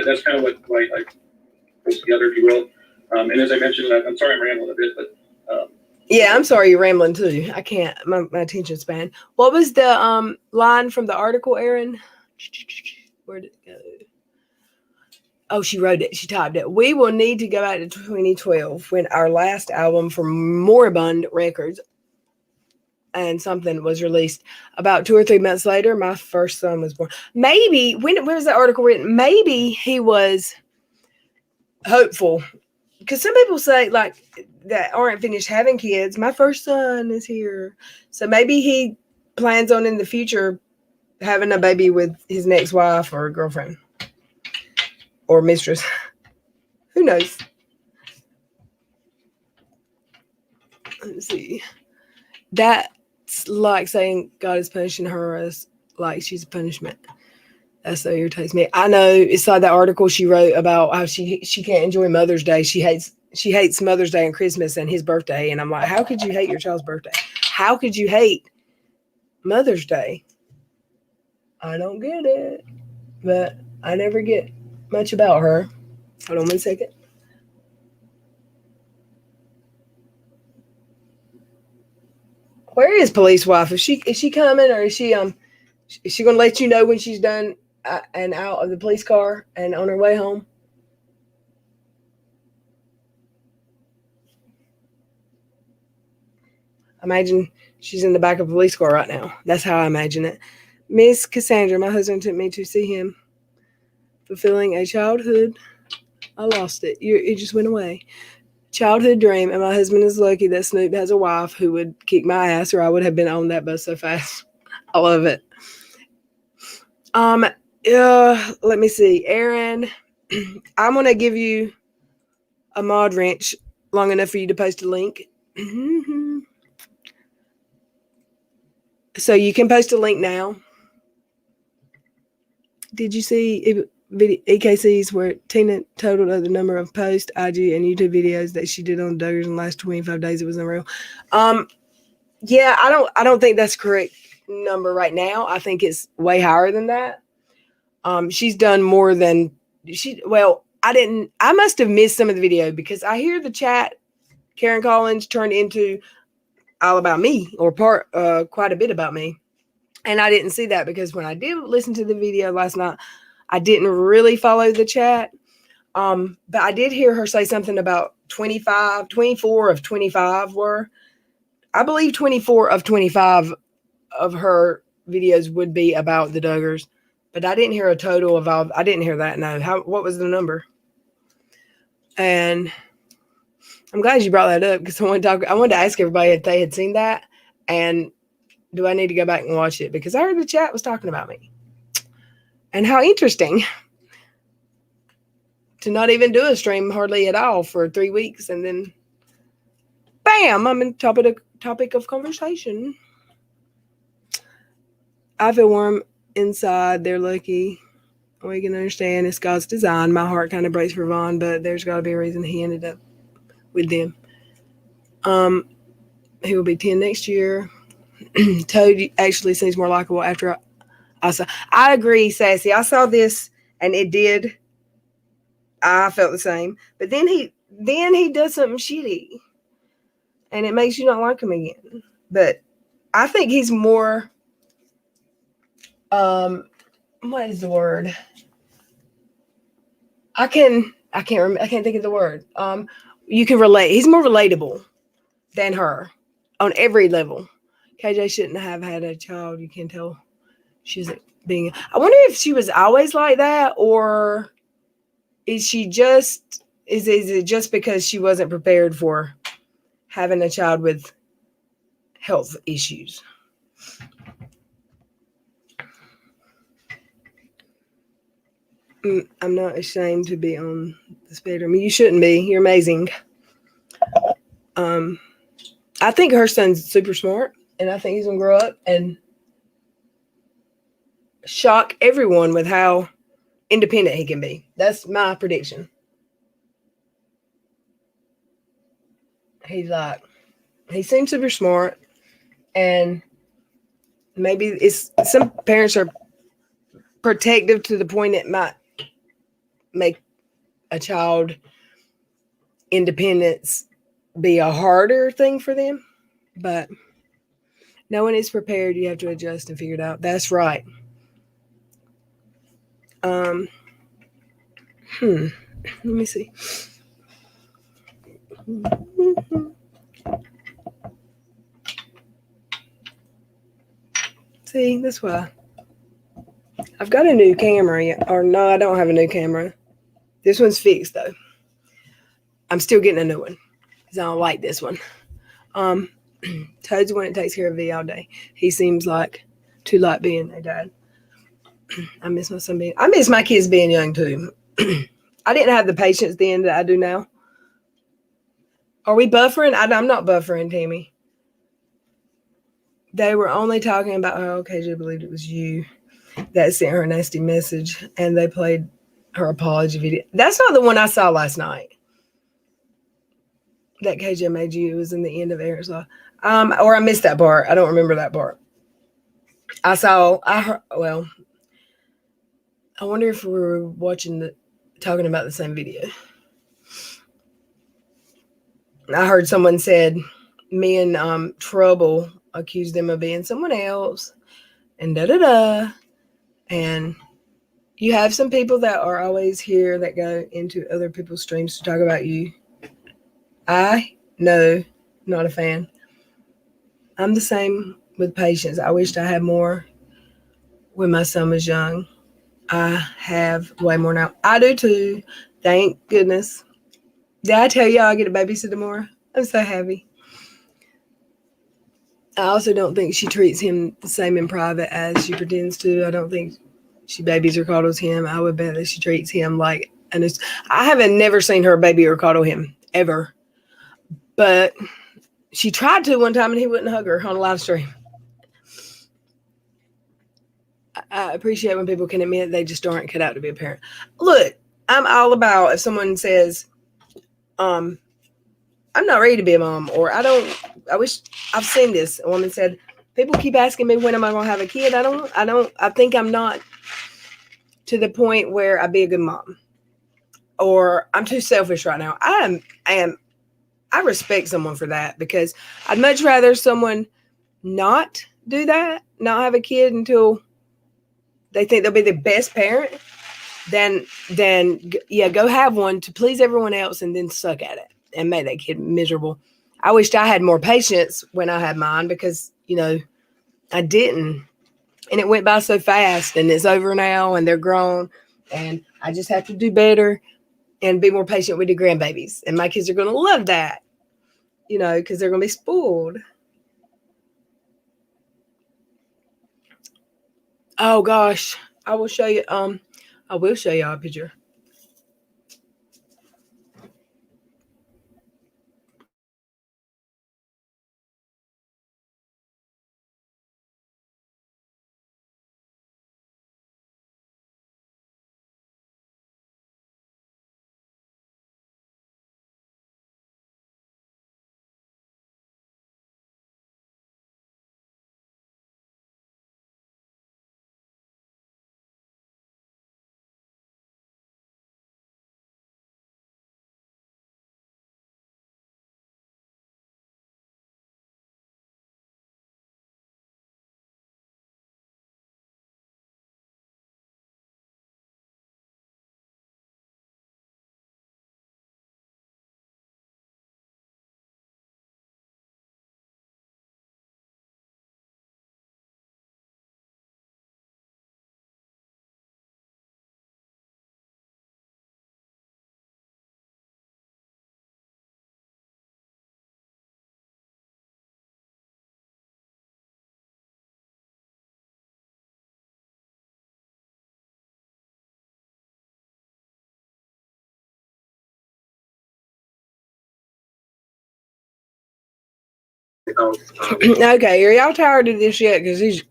that's kind of what I put together, if you will. And as I mentioned, I'm sorry I'm rambling a bit, but yeah, I'm sorry you're rambling too. I can't, my attention span. What was the line from the article, Erin? Where did it go? Oh, she wrote it. She typed it. We will need to go back to 2012 when our last album from Moribund Records and something was released. About 2 or 3 months later, my first son was born. Maybe, when was the article written? Maybe he was hopeful. Because some people say, like, that aren't finished having kids. My first son is here. So maybe he plans on in the future having a baby with his next wife or girlfriend or mistress. Who knows? Let's see. That's like saying God is punishing her as like she's a punishment. That so irritates me. I know it's like the article she wrote about how she can't enjoy Mother's Day. She hates Mother's Day and Christmas and his birthday. And I'm like, how could you hate your child's birthday? How could you hate Mother's Day? I don't get it. But I never get much about her. Hold on 1 second. Where is Police Wife? Is she coming, or is she going to let you know when she's done and out of the police car and on her way home? Imagine she's in the back of a police car right now. That's how I imagine it. Miss Cassandra, my husband took me to see him fulfilling a childhood. I lost it. It just went away. Childhood dream, and my husband is lucky that Snoop has a wife who would kick my ass, or I would have been on that bus so fast. I love it. Let me see, Aaron. I'm gonna give you a mod wrench long enough for you to post a link. So you can post a link now. Did you see EKCs where Tina totaled the number of posts, IG, and YouTube videos that she did on Duggars in the last 25 days? It was unreal. Yeah, I don't think that's correct number right now. I think it's way higher than that. She's done more than I must have missed some of the video because I hear the chat Karen Collins turned into all about me, or quite a bit about me. And I didn't see that because when I did listen to the video last night, I didn't really follow the chat. But I did hear her say something about 24 of 25 were. I believe 24 of 25 of her videos would be about the Duggars. But I didn't hear a total of all. I didn't hear that. No. What was the number? And I'm glad you brought that up because I wanted to ask everybody if they had seen that. And do I need to go back and watch it? Because I heard the chat was talking about me. And how interesting to not even do a stream hardly at all for 3 weeks. And then, bam, I'm in topic of conversation. I feel warm inside. They're lucky. We can understand it's God's design. My heart kind of breaks for Vaughn, but there's got to be a reason he ended up with them. He will be 10 next year. Toad actually seems more likable after I saw. I agree, Sassy. I saw this and it did. I felt the same. But then he does something shitty. And it makes you not like him again. But I think he's more what is the word? I can't think of the word. You can relate. He's more relatable than her on every level. KJ shouldn't have had a child. You can tell she's being. I wonder if she was always like that, or is it just because she wasn't prepared for having a child with health issues. I'm not ashamed to be on the spectrum. You shouldn't be. You're amazing. I think her son's super smart, and I think he's gonna grow up and shock everyone with how independent he can be. That's my prediction. He seems super smart, and maybe it's some parents are protective to the point it might make a child independence be a harder thing for them, but no one is prepared. You have to adjust and figure it out. That's right. Let me see. See, that's why I've got a new camera. Or no, I don't have a new camera. This one's fixed though. I'm still getting a new one because I don't like this one. Toad's the one that takes care of V all day. He seems like to like being a dad. I miss my son I miss my kids being young too. I didn't have the patience then that I do now. Are we buffering? I'm not buffering, Tammy. They were only talking about how KJ believed it was you that sent her a nasty message, and they played her apology video. That's not the one I saw last night. That KJ made you. It was in the end of Eric's Law. Or I missed that part. I don't remember that part. I wonder if we were talking about the same video. I heard someone said me and Trouble accused them of being someone else, and da-da-da. And you have some people that are always here that go into other people's streams to talk about you. Not a fan. I'm the same with patience. I wished I had more when my son was young. I have way more now. I do too. Thank goodness. Did I tell y'all I get a babysitter tomorrow? I'm so happy. I also don't think she treats him the same in private as she pretends to. I don't think she babies or coddles him. I would bet that she treats him like I haven't never seen her baby or coddle him ever. But she tried to one time and he wouldn't hug her on a live stream. I appreciate when people can admit they just aren't cut out to be a parent. Look, I'm all about if someone says, I'm not ready to be a mom, or I wish I've seen this. A woman said, people keep asking me when am I going to have a kid? I think I'm not to the point where I'd be a good mom, or I'm too selfish right now. I respect someone for that, because I'd much rather someone not do that, not have a kid until they think they'll be the best parent than go have one to please everyone else and then suck at it and make that kid miserable. I wished I had more patience when I had mine, because, I didn't. And it went by so fast, and it's over now and they're grown, and I just have to do better and be more patient with the grandbabies. And my kids are going to love that, because they're going to be spoiled. Oh gosh, I will show you a picture. how. Okay, are y'all tired of this yet? Because he's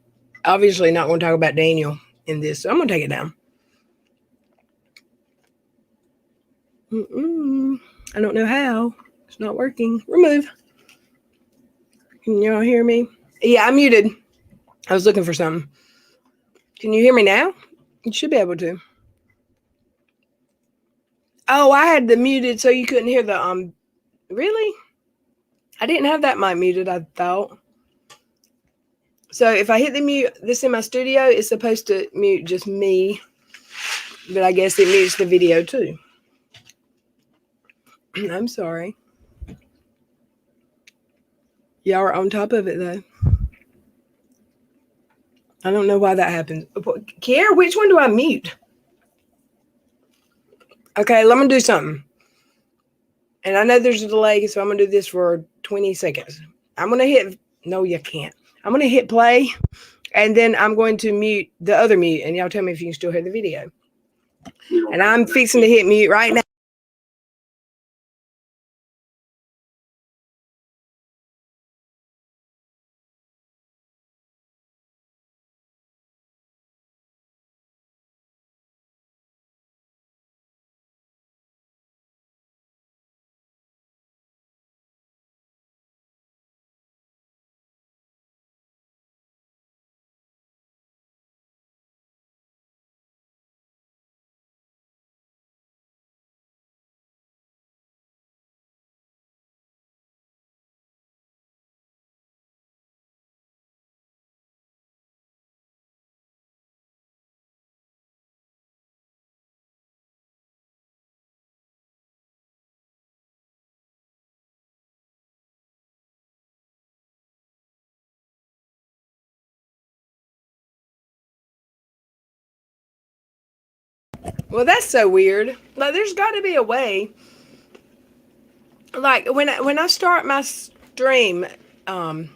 obviously not going to talk about Daniel in this, so I'm going to take it down. I don't know how. It's not working. Remove. Can y'all hear me? Yeah, I'm muted. I was looking for something. Can you hear me now? You should be able to. Oh, I had the muted so you couldn't hear the really? I didn't have that mic muted, I thought. So if I hit the mute this in my studio, it's supposed to mute just me. But I guess it mutes the video too. I'm sorry. Y'all are on top of it though. I don't know why that happens. Kiara, which one do I mute? Okay, let me do something. And I know there's a delay, so I'm going to do this for 20 seconds. I'm going to hit, no, you can't. I'm going to hit play, and then I'm going to mute the other mute, and y'all tell me if you can still hear the video. And I'm fixing to hit mute right now. Well, that's so weird. Like, there's got to be a way. Like, when I start my stream, can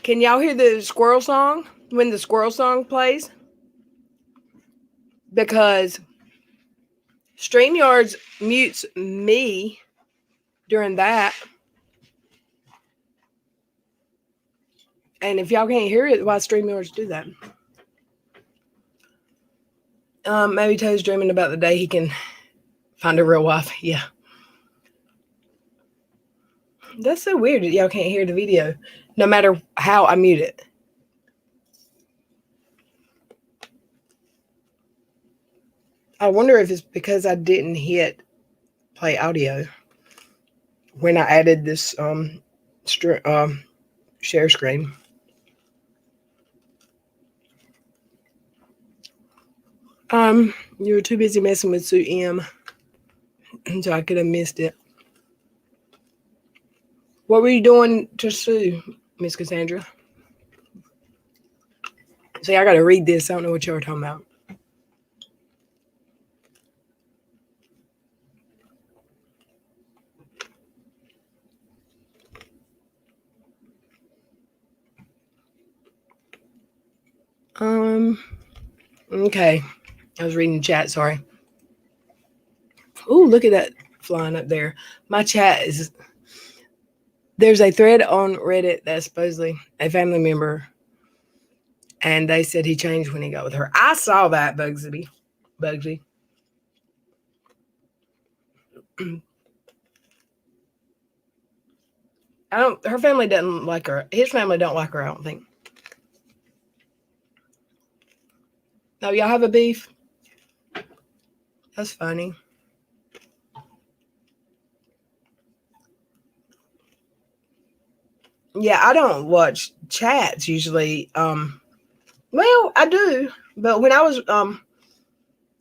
y'all hear the squirrel song when the squirrel song plays? Because StreamYards mutes me during that. And if y'all can't hear it, why StreamYards do that? Maybe Toad's dreaming about the day he can find a real wife. Yeah. That's so weird that y'all can't hear the video, no matter how I mute it. I wonder if it's because I didn't hit play audio when I added this share screen. You were too busy messing with Sue M, so I could have missed it. What were you doing to Sue, Miss Cassandra? See, I got to read this. I don't know what y'all are talking about. Okay. I was reading the chat, sorry. Ooh, look at that flying up there. My chat is, there's a thread on Reddit that's supposedly a family member, and they said he changed when he got with her. I saw that, Bugsy. Her family doesn't like her. His family don't like her, I don't think. No, y'all have a beef? That's funny. Yeah, I don't watch chats usually. Well, I do, but when I was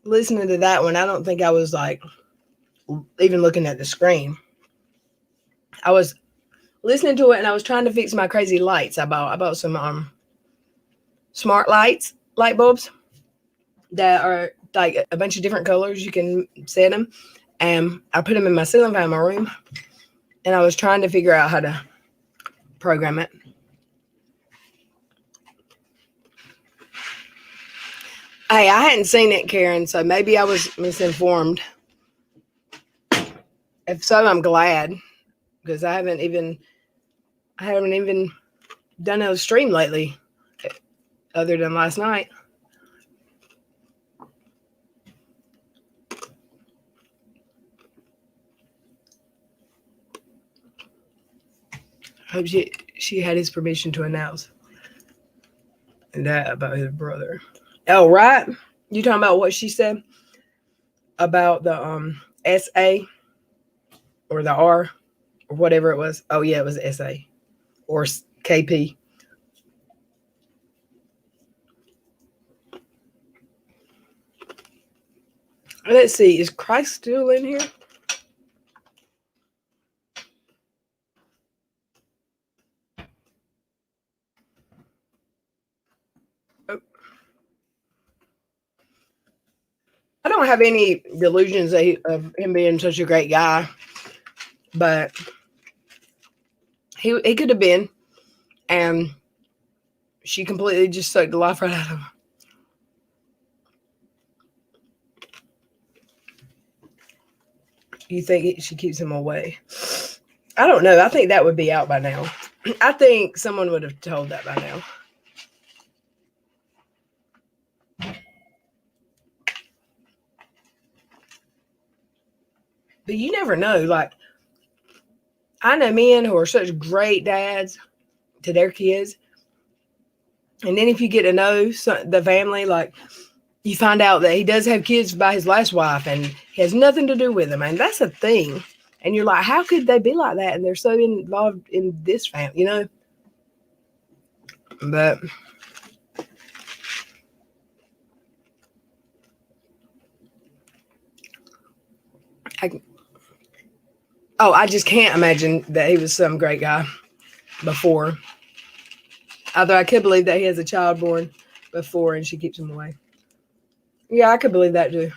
listening to that one, I don't think I was like even looking at the screen. I was listening to it and I was trying to fix my crazy lights. I bought some smart light bulbs that are like a bunch of different colors. You can set them, and I put them in my ceiling fan in my room, and I was trying to figure out how to program it. Hey, I hadn't seen it, Karen, so maybe I was misinformed. If so, I'm glad, because I haven't even done a stream lately, other than last night. Hope she had his permission to announce that about his brother. Oh, right. You talking about what she said about the SA or the R or whatever it was? Oh yeah, it was SA or KP. Let's see. Is Christ still in here? Oh. I don't have any delusions of him being such a great guy, but he could have been, and she completely just sucked the life right out of him. You think she keeps him away? I don't know. I think that would be out by now. I think someone would have told that by now. But you never know. Like, I know men who are such great dads to their kids. And then if you get to know the family, like, you find out that he does have kids by his last wife and he has nothing to do with them. And that's a thing. And you're like, how could they be like that? And they're so involved in this family, you know? But I just can't imagine that he was some great guy before. Although I could believe that he has a child born before and she keeps him away. Yeah, I could believe that too.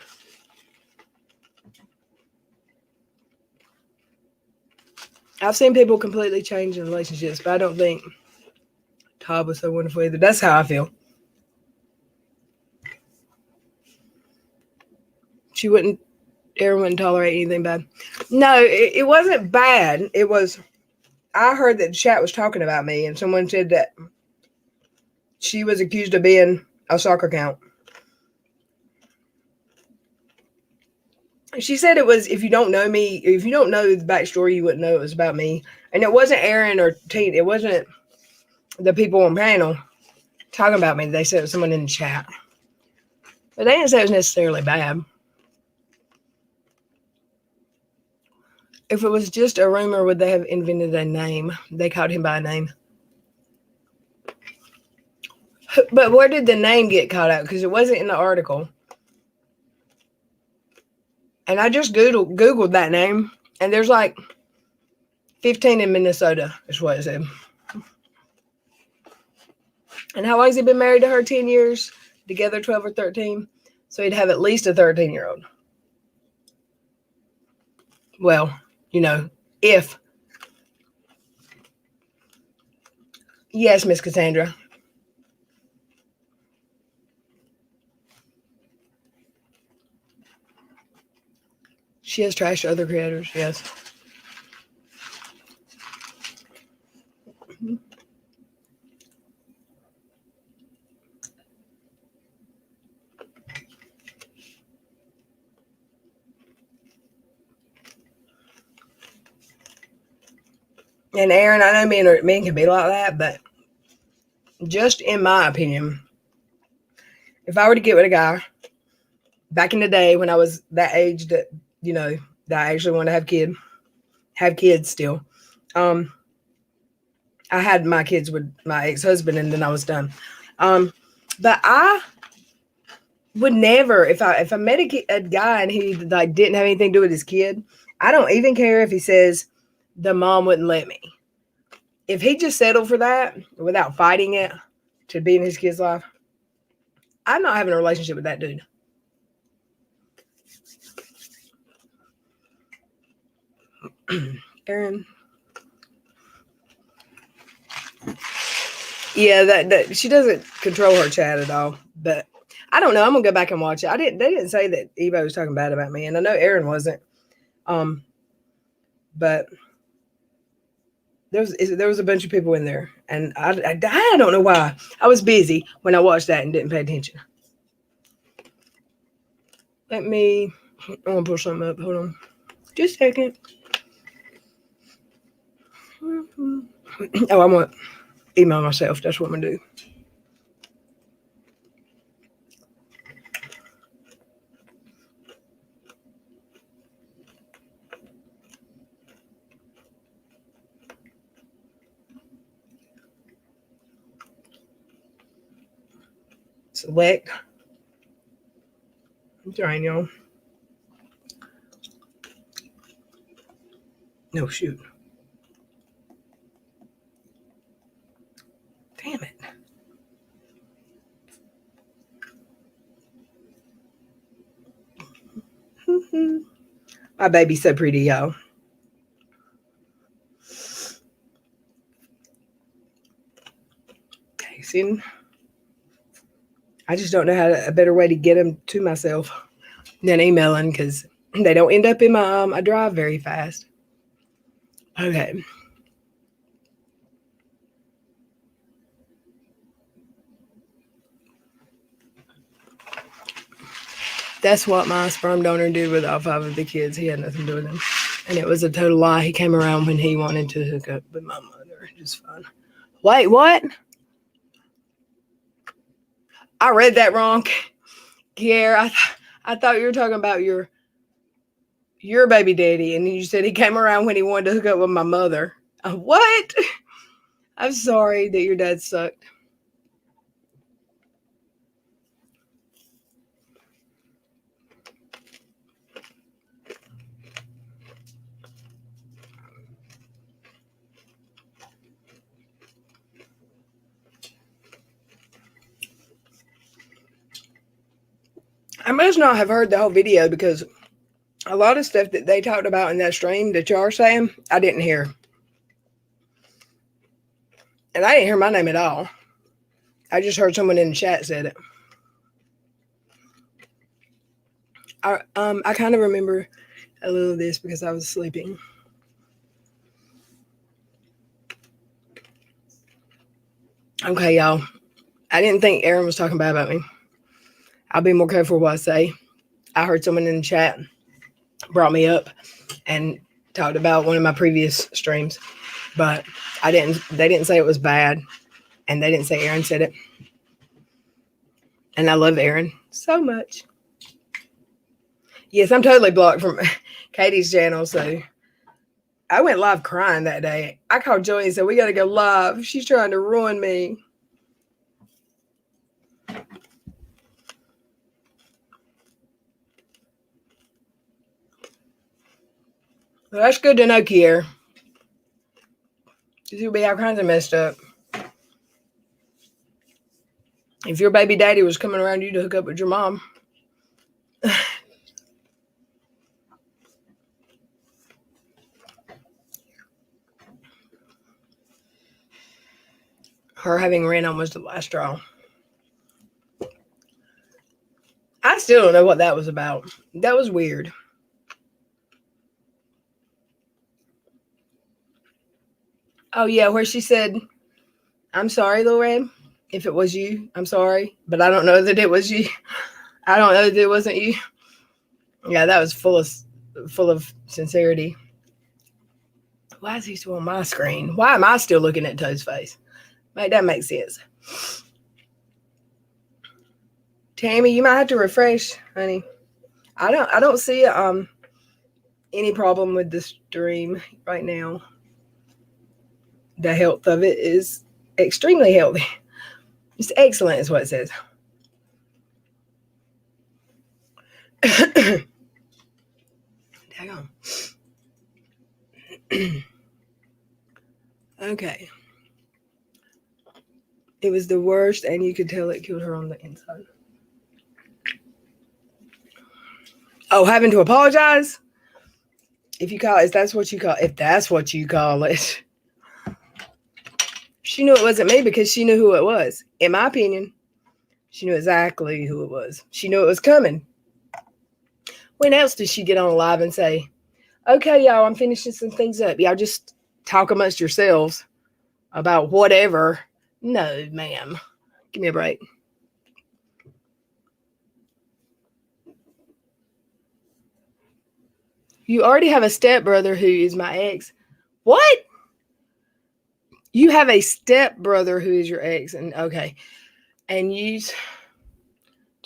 I've seen people completely change in relationships, but I don't think Todd was so wonderful either. That's how I feel. Erin wouldn't tolerate anything bad. No, it wasn't bad. It was, I heard that the chat was talking about me, and someone said that she was accused of being a soccer count. She said it was, if you don't know me, if you don't know the backstory, you wouldn't know it was about me. And it wasn't Erin or Tina. It wasn't the people on panel talking about me. They said it was someone in the chat. But they didn't say it was necessarily bad. If it was just a rumor, would they have invented a name? They called him by a name. But where did the name get caught out? Because it wasn't in the article. And I just Googled that name, and there's like 15 in Minnesota, is what it said. And how long has he been married to her? 10 years? Together 12 or 13? So he'd have at least a 13-year-old. Well, you know, if. Yes, Miss Cassandra. She has trashed other creators, yes. And Erin, I know men can be like that, but just in my opinion, if I were to get with a guy back in the day when I was that age that, you know, that I actually want to have kids still. I had my kids with my ex-husband and then I was done. But I would never, if I met a guy and he like didn't have anything to do with his kid, I don't even care if he says the mom wouldn't let me. If he just settled for that without fighting it to be in his kid's life, I'm not having a relationship with that dude. Erin. Yeah, that she doesn't control her chat at all. But I don't know. I'm gonna go back and watch it. They didn't say that Evo was talking bad about me, and I know Erin wasn't. But There was a bunch of people in there, and I don't know why. I was busy when I watched that and didn't pay attention. I'm gonna pull something up. Hold on, just a second. Oh, I'm gonna email myself. That's what I'm gonna do. Select. I'm trying, y'all. No, shoot. Damn it. My baby's so pretty, y'all. Okay, see? I just don't know a better way to get them to myself than emailing, because they don't end up in my drive very fast. Okay. That's what my sperm donor did with all 5 of the kids. He had nothing to do with them. And it was a total lie. He came around when he wanted to hook up with my mother. Just fine. Wait, what? I read that wrong. Kier, I thought you were talking about your baby daddy, and you said he came around when he wanted to hook up with my mother. What? I'm sorry that your dad sucked. I must not have heard the whole video, because a lot of stuff that they talked about in that stream that y'all are saying, I didn't hear. And I didn't hear my name at all. I just heard someone in the chat said it. I kind of remember a little of this because I was sleeping. Okay, y'all. I didn't think Aaron was talking bad about me. I'll be more careful what I say. I heard someone in the chat brought me up and talked about one of my previous streams, but they didn't say it was bad, and they didn't say Aaron said it. And I love Aaron so much. Yes, I'm totally blocked from Katie's channel, so I went live crying that day. I called Joey and said, we got to go live. She's trying to ruin me. Well, that's good to know, Kier. You'll be all kinds of messed up. If your baby daddy was coming around you to hook up with your mom. Her having Random was the last straw. I still don't know what that was about. That was weird. Oh, yeah, where she said, I'm sorry, Lil Ray. If it was you, I'm sorry. But I don't know that it was you. I don't know that it wasn't you. Yeah, that was full of sincerity. Why is he still on my screen? Why am I still looking at Toad's face? That makes sense. Tammy, you might have to refresh, honey. I don't see any problem with the stream right now. The health of it is extremely healthy. It's excellent, is what it says. Daggone. Okay. It was the worst, and you could tell it killed her on the inside. Oh, having to apologize? If that's what you call it. She knew it wasn't me because she knew who it was. In my opinion, she knew exactly who it was. She knew it was coming. When else did she get on live and say, okay, y'all, I'm finishing some things up. Y'all just talk amongst yourselves about whatever. No, ma'am. Give me a break. You already have a stepbrother who is my ex. What? You have a stepbrother who is your ex, and okay. And use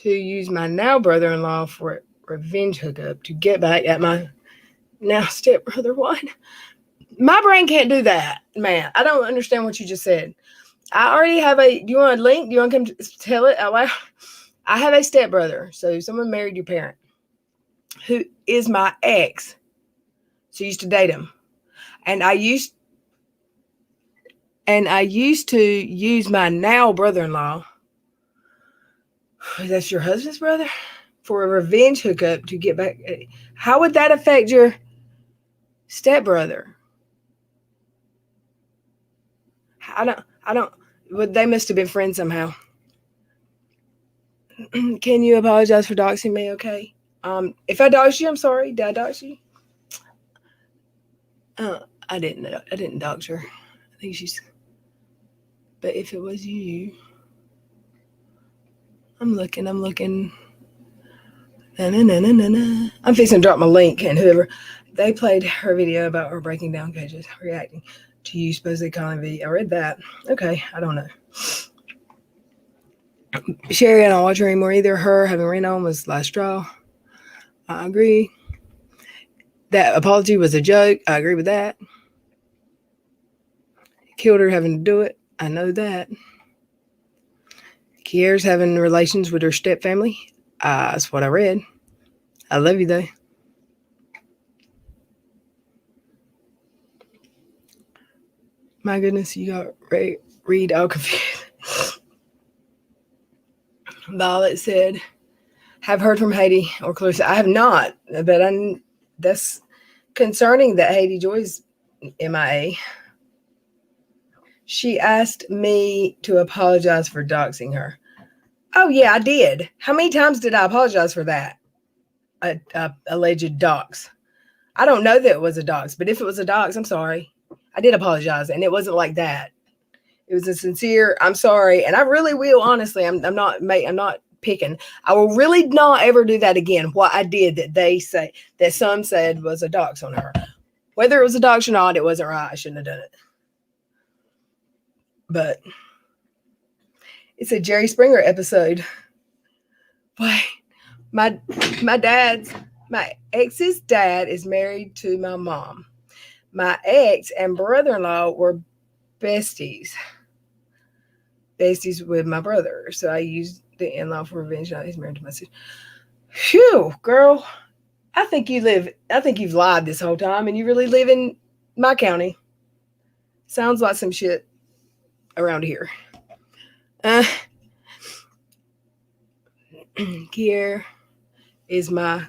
my now brother-in-law for revenge hookup to get back at my now stepbrother. What? My brain can't do that, man. I don't understand what you just said. I already have do you want a link? Do you want to come tell it out loud? I have a stepbrother. So someone married your parent who is my ex. So you used to date him. And I used to use my now brother-in-law. That's your husband's brother? For a revenge hookup to get back. How would that affect your stepbrother? I don't, well, they must have been friends somehow. Can you apologize for doxing me? Okay. If I doxed you, I'm sorry. Did I dox you? I didn't dox her. I think she's, but if it was you, I'm looking. Na, na, na, na, na, na. I'm fixing to drop my link, and whoever, they played her video about her breaking down cages, reacting to you supposedly calling V. I read that. Okay, I don't know. Sherry, I don't watch her anymore either. Her having rain on was last straw. I agree. That apology was a joke. I agree with that. Killed her having to do it. I know that. Kiera's having relations with her stepfamily. That's what I read. I love you, though. My goodness, you got read all confused. Violet said, have heard from Haiti or Clarissa. I have not, but that's concerning that Haiti Joy's MIA. She asked me to apologize for doxing her. Oh, yeah, I did. How many times did I apologize for that? Alleged dox. I don't know that it was a dox, but if it was a dox, I'm sorry. I did apologize, and it wasn't like that. It was a sincere, I'm sorry, and I really will, honestly. I'm not picking. I will really not ever do that again. What I did that some said was a dox on her. Whether it was a dox or not, it wasn't right. I shouldn't have done it. But it's a Jerry Springer episode. Boy, my ex's dad is married to my mom. My ex and brother-in-law were besties with my brother. So I used the in-law for revenge. Now he's married to my sister. Phew, girl. I think you've lied this whole time and you really live in my county. Sounds like some shit around here. Kier is my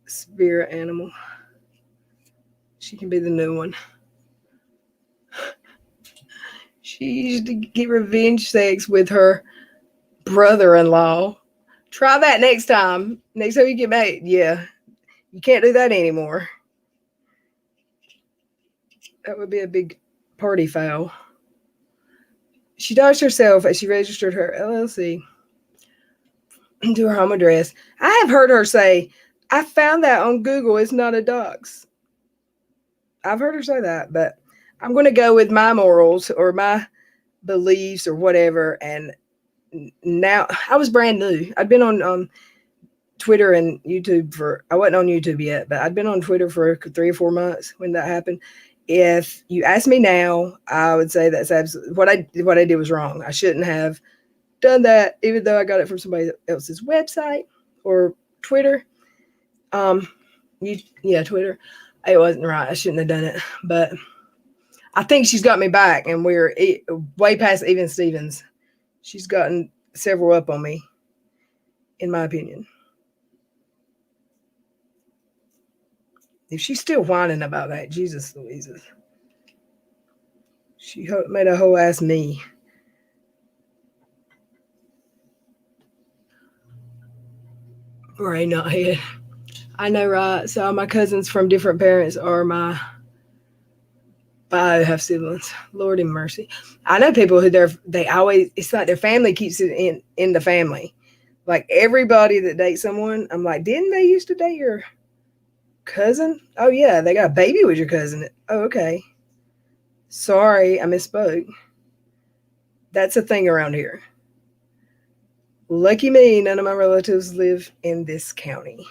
spirit animal. She can be the new one. She used to get revenge sex with her brother-in-law. Try that next time. Next time you get back. Yeah. You can't do that anymore. That would be a big party foul. She doxed herself as she registered her LLC to her home address. I have heard her say, I found that on Google. It's not a dox. I've heard her say that, but I'm going to go with my morals or my beliefs or whatever. And now I was brand new. I'd been on Twitter and YouTube I wasn't on YouTube yet, but I'd been on Twitter for 3 or 4 months when that happened. If you ask me now, I would say that's absolutely what I did was wrong. I shouldn't have done that, even though I got it from somebody else's website or Twitter. Twitter. It wasn't right. I shouldn't have done it, but I think she's got me back, and we're way past even Stevens. She's gotten several up on me, in my opinion. If she's still whining about that, Jesus Louises. She made a whole ass me. Right, not here. I know, right? So my cousins from different parents are my 5 have siblings. Lord in mercy. I know people who they always, it's like their family keeps it in the family. Like everybody that dates someone, I'm like, didn't they used to date your cousin? Oh yeah, they got a baby with your cousin. Oh, okay. Sorry, I misspoke. That's a thing around here. Lucky me, none of my relatives live in this county.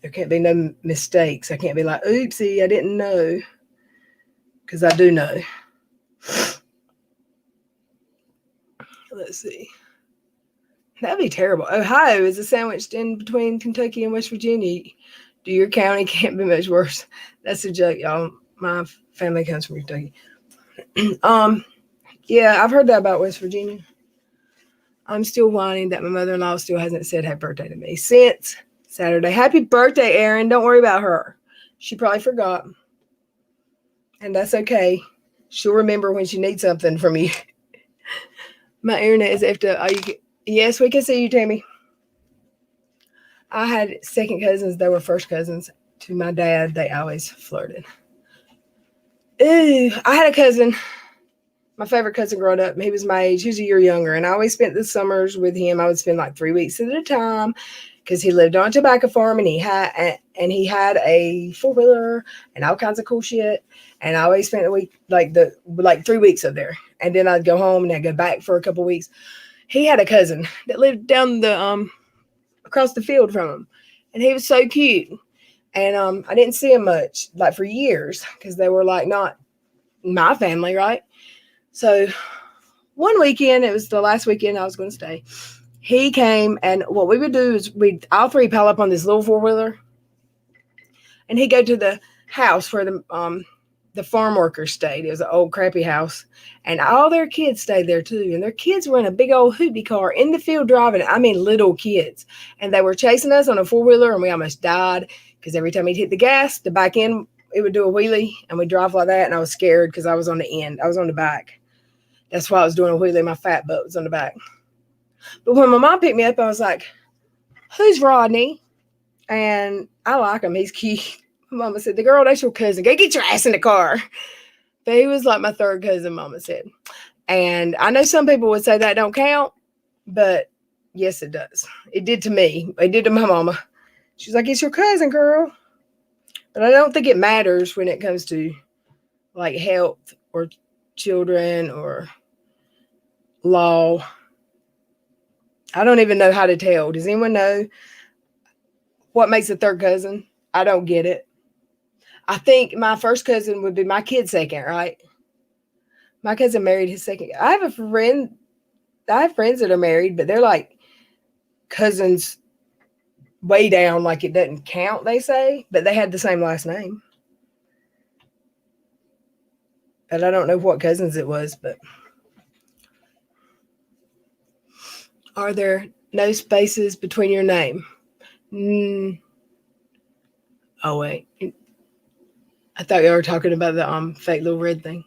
There can't be no mistakes. I can't be like, oopsie, I didn't know. Because I do know. Let's see. That'd be terrible. Ohio is sandwiched in between Kentucky and West Virginia. Do your county can't be much worse. That's a joke, y'all. My family comes from Kentucky. Yeah, I've heard that about West Virginia. I'm still whining that my mother-in-law still hasn't said happy birthday to me since Saturday. Happy birthday, Erin. Don't worry about her. She probably forgot. And that's okay. She'll remember when she needs something from you. My internet is after. Yes, we can see you, Tammy. I had second cousins. They were first cousins to my dad. They always flirted. Ooh, I had a cousin. My favorite cousin growing up. He was my age. He was a year younger. And I always spent the summers with him. I would spend like 3 weeks at a time because he lived on a tobacco farm and he had a 4-wheeler and all kinds of cool shit. And I always spent a week, like 3 weeks up there. And then I'd go home and I'd go back for a couple of weeks. He had a cousin that lived down the across the field from him. And he was so cute. And I didn't see him much, like for years, because they were like not my family, right? So one weekend, it was the last weekend I was going to stay. He came, and what we would do is we'd all three pile up on this little 4-wheeler, and he'd go to the house where the farm workers stayed. It was an old crappy house, and all their kids stayed there too. And their kids were in a big old hoopty car in the field driving. I mean, little kids, and they were chasing us on a 4-wheeler, and we almost died because every time he'd hit the gas, the back end it would do a wheelie, and we'd drive like that. And I was scared because I was on the end. I was on the back. That's why I was doing a wheelie. My fat butt was on the back. But when my mom picked me up, I was like, who's Rodney? And I like him. He's cute. My mama said, the girl, that's your cousin. Go get your ass in the car. But he was like my third cousin, mama said. And I know some people would say that don't count, but yes, it does. It did to me. It did to my mama. She's like, it's your cousin, girl. But I don't think it matters when it comes to like health or children or law. I don't even know how to tell. Does anyone know what makes a third cousin? I don't get it. I think my first cousin would be my kid's second, right? My cousin married his second. I have friends that are married, but they're like cousins way down, like it doesn't count, they say, but they had the same last name. But I don't know what cousins it was, but are there no spaces between your name? Oh, wait. I thought you were talking about the fake little red thing,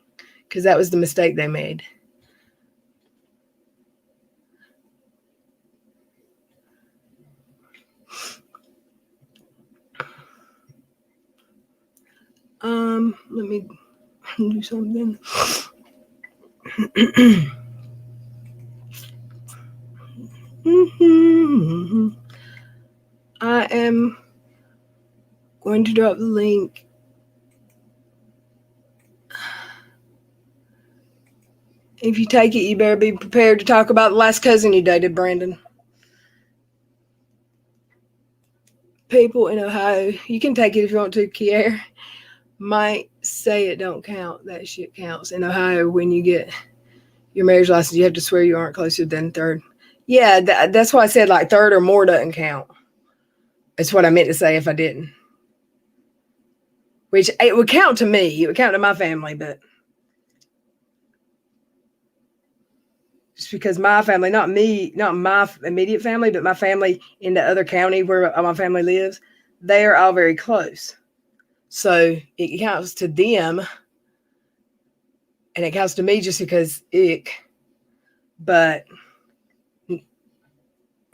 because that was the mistake they made. Let me do something. I am going to drop the link. If you take it, you better be prepared to talk about the last cousin you dated, Brandon. People in Ohio, you can take it if you want to, Kier, might say it don't count. That shit counts. In Ohio, when you get your marriage license, you have to swear you aren't closer than third. Yeah, that's why I said like third or more doesn't count. That's what I meant to say if I didn't. Which it would count to me. It would count to my family, but just because my family, not me, not my immediate family, but my family in the other county where my family lives, they are all very close. So it counts to them, and it counts to me just because ick. But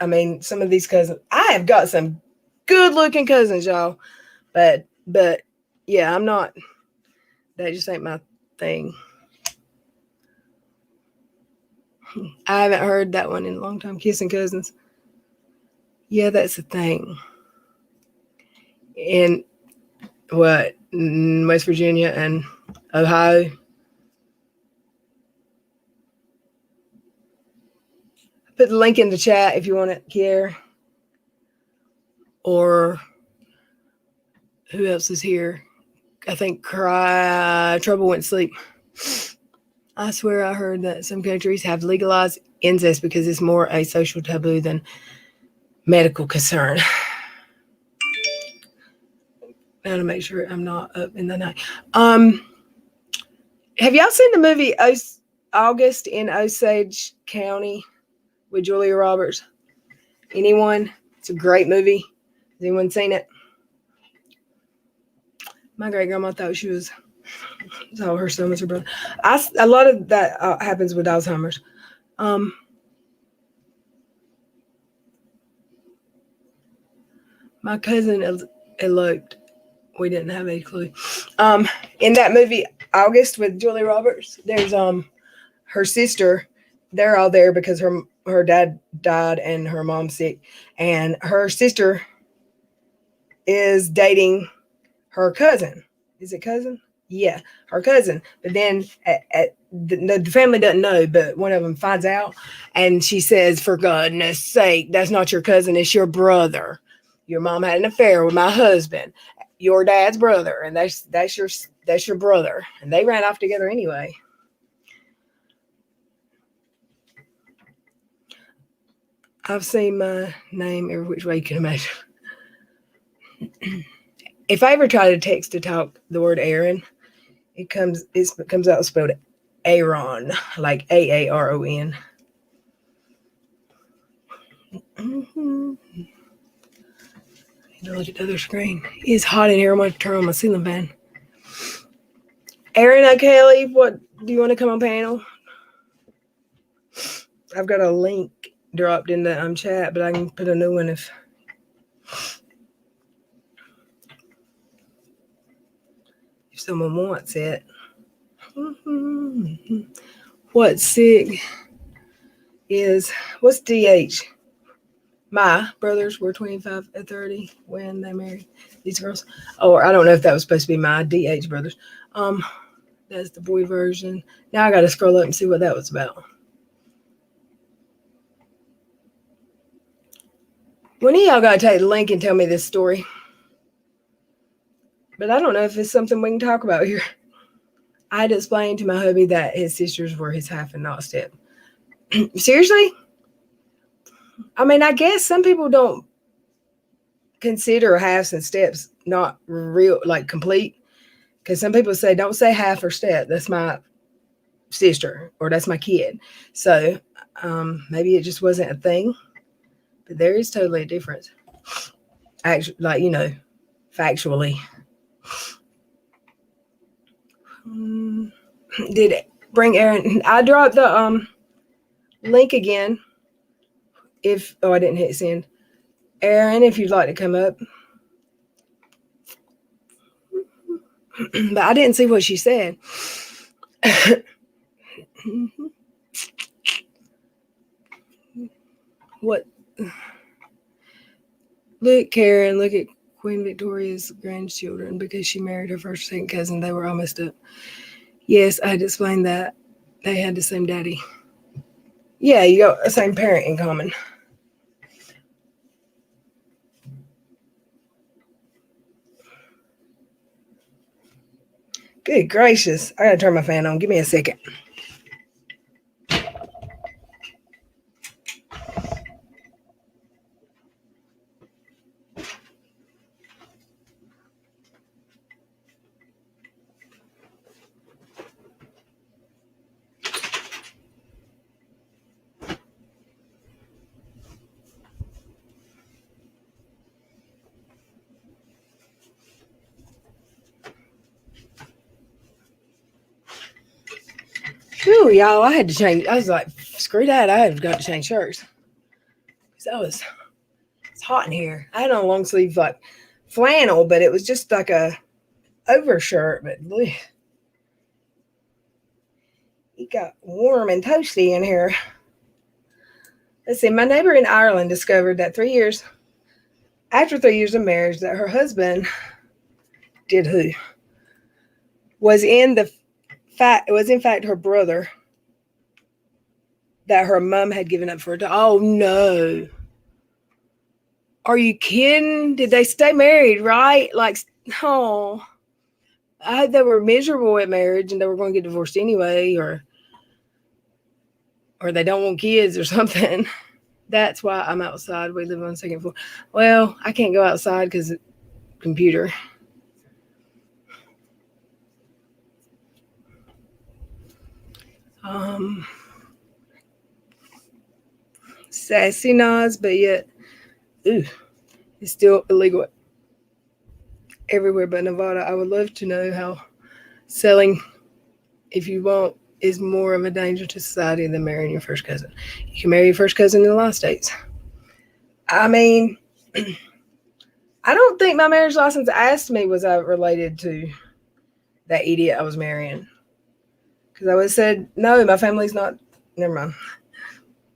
I mean, some of these cousins, I have got some good looking cousins, y'all. But Yeah, I'm not. That just ain't my thing. I haven't heard that one in a long time. Kissing cousins. Yeah, that's the thing. In what? West Virginia and Ohio. Put the link in the chat if you want to care. Or who else is here? I think Trouble Went to Sleep. I swear I heard that some countries have legalized incest because it's more a social taboo than medical concern. Now to make sure I'm not up in the night. Have y'all seen the movie August in Osage County with Julia Roberts? Anyone? It's a great movie. Has anyone seen it? My great grandma thought she was. So her son was her brother. A lot of that happens with Alzheimer's. My cousin eloped. We didn't have a clue. In that movie August with Julia Roberts, there's her sister. They're all there because her dad died and her mom's sick, and her sister is dating her cousin. Is it cousin? Yeah, her cousin. But then the family doesn't know, but one of them finds out, and she says, "For goodness sake, that's not your cousin, it's your brother. Your mom had an affair with my husband, your dad's brother, and that's your brother." And they ran off together anyway. I've seen my name every which way you can imagine. If I ever try to text to talk the word Aaron, it comes out spelled Aaron, like Aaron. Mm-hmm. I need to look at the other screen. It's hot in here. I'm going to turn on my ceiling fan. Aaron O'Kelly, what do you want to come on panel? I've got a link dropped in the chat, but I can put a new one if someone wants it. What's SIG is, what's DH? My brothers were 25 and 30 when they married these girls. Or I don't know if that was supposed to be my DH brothers. That's the boy version. Now I got to scroll up and see what that was about. One of y'all got to take the link and tell me this story. But I don't know if it's something we can talk about here. I had explained to my hubby that his sisters were his half and not step. Seriously? I mean, I guess some people don't consider halves and steps not real, like complete. Because some people say, don't say half or step. That's my sister or that's my kid. So maybe it just wasn't a thing. But there is totally a difference. Actually, like, factually. Did it bring Aaron? I dropped the link again. I didn't hit send. Aaron, if you'd like to come up. But I didn't see what she said. What? Look, Karen, look at Queen Victoria's grandchildren because she married her first second cousin. They were almost up. Yes, I had explained that. They had the same daddy. Yeah, you got the same parent in common. Good gracious. I gotta turn my fan on. Give me a second. Whew, y'all, I had to change. I was like, screw that. I have got to change shirts. It's hot in here. I had on a long sleeve like flannel, but it was just like a overshirt, but bleh, it got warm and toasty in here. Let's see. My neighbor in Ireland discovered that after 3 years of marriage, that her husband was in fact her brother that her mom had given up for her. Oh no. Are you kidding? Did they stay married, right? Like, oh, I hope they were miserable at marriage and they were going to get divorced anyway, or they don't want kids or something. That's why I'm outside. We live on the second floor. Well, I can't go outside because computer. Sassy Nas, but yet, it's still illegal everywhere but Nevada. I would love to know how selling, if you want, is more of a danger to society than marrying your first cousin. You can marry your first cousin in a lot of states. I mean, I don't think my marriage license asked me was I related to that idiot I was marrying. Because I would have said, no, my family's not, never mind.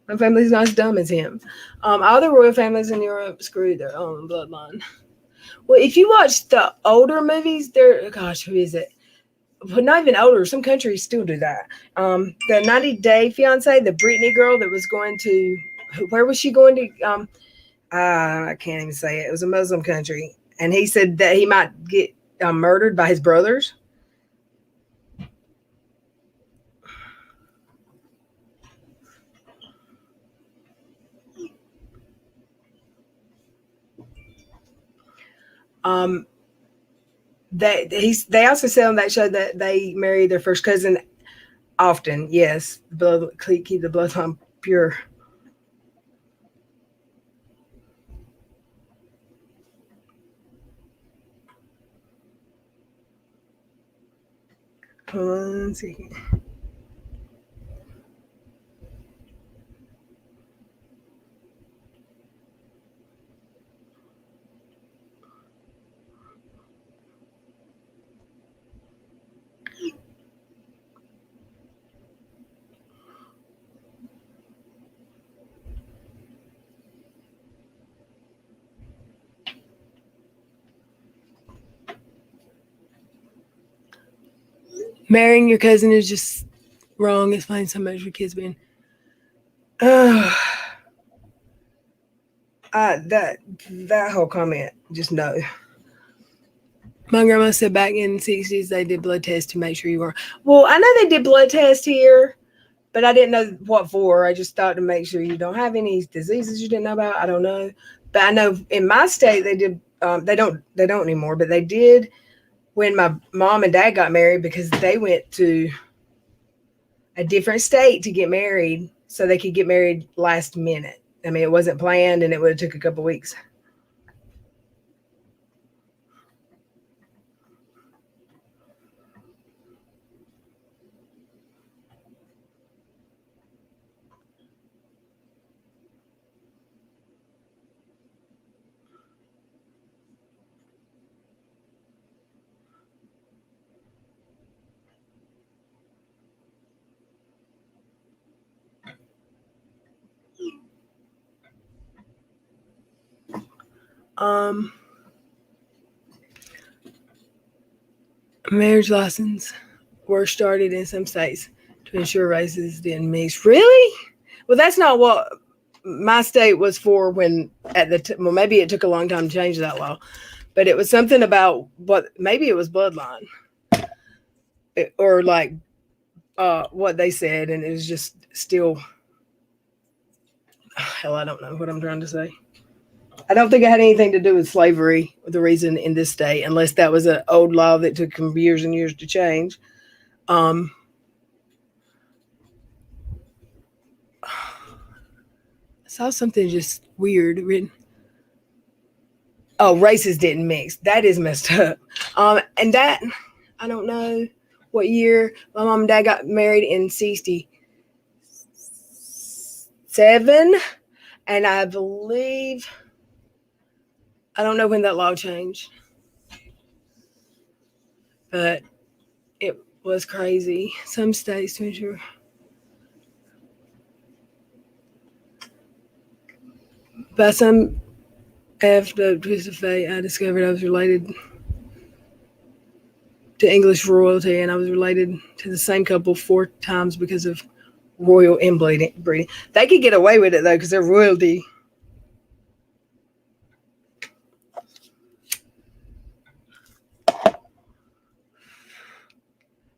My family's not as dumb as him. All the royal families in Europe screw their own bloodline. Well, if you watch the older movies, who is it? But not even older. Some countries still do that. The 90 Day Fiance, the Britney girl that was going to, where was she going to? I can't even say it. It was a Muslim country. And he said that he might get murdered by his brothers. They also say on that show that they marry their first cousin often. Yes, keep the bloodline pure. Hold on a second. Marrying your cousin is just wrong. Explain so much for kids being. That whole comment, just no. My grandma said back in the 60s they did blood tests to make sure you were. Well, I know they did blood tests here, but I didn't know what for. I just thought to make sure you don't have any diseases you didn't know about. I don't know, but I know in my state they did. They don't anymore, but they did when my mom and dad got married because they went to a different state to get married so they could get married last minute. I mean, it wasn't planned and it would have took a couple weeks. Marriage license were started in some states to ensure races didn't mix. Really? Well, that's not what my state was for when well, maybe it took a long time to change that law, but it was something about maybe it was bloodline or like what they said, and it was just still, hell, I don't know what I'm trying to say. I don't think it had anything to do with slavery, the reason in this state, unless that was an old law that took years and years to change. I saw something just weird written. Oh, races didn't mix. That is messed up. And that, I don't know what year my mom and dad got married in 1967. And I believe, I don't know when that law changed. but it was crazy. Some states to ensure. By some after twist of fate, I discovered I was related to English royalty, and I was related to the same couple 4 times because of royal inbreeding. They could get away with it though because they're royalty.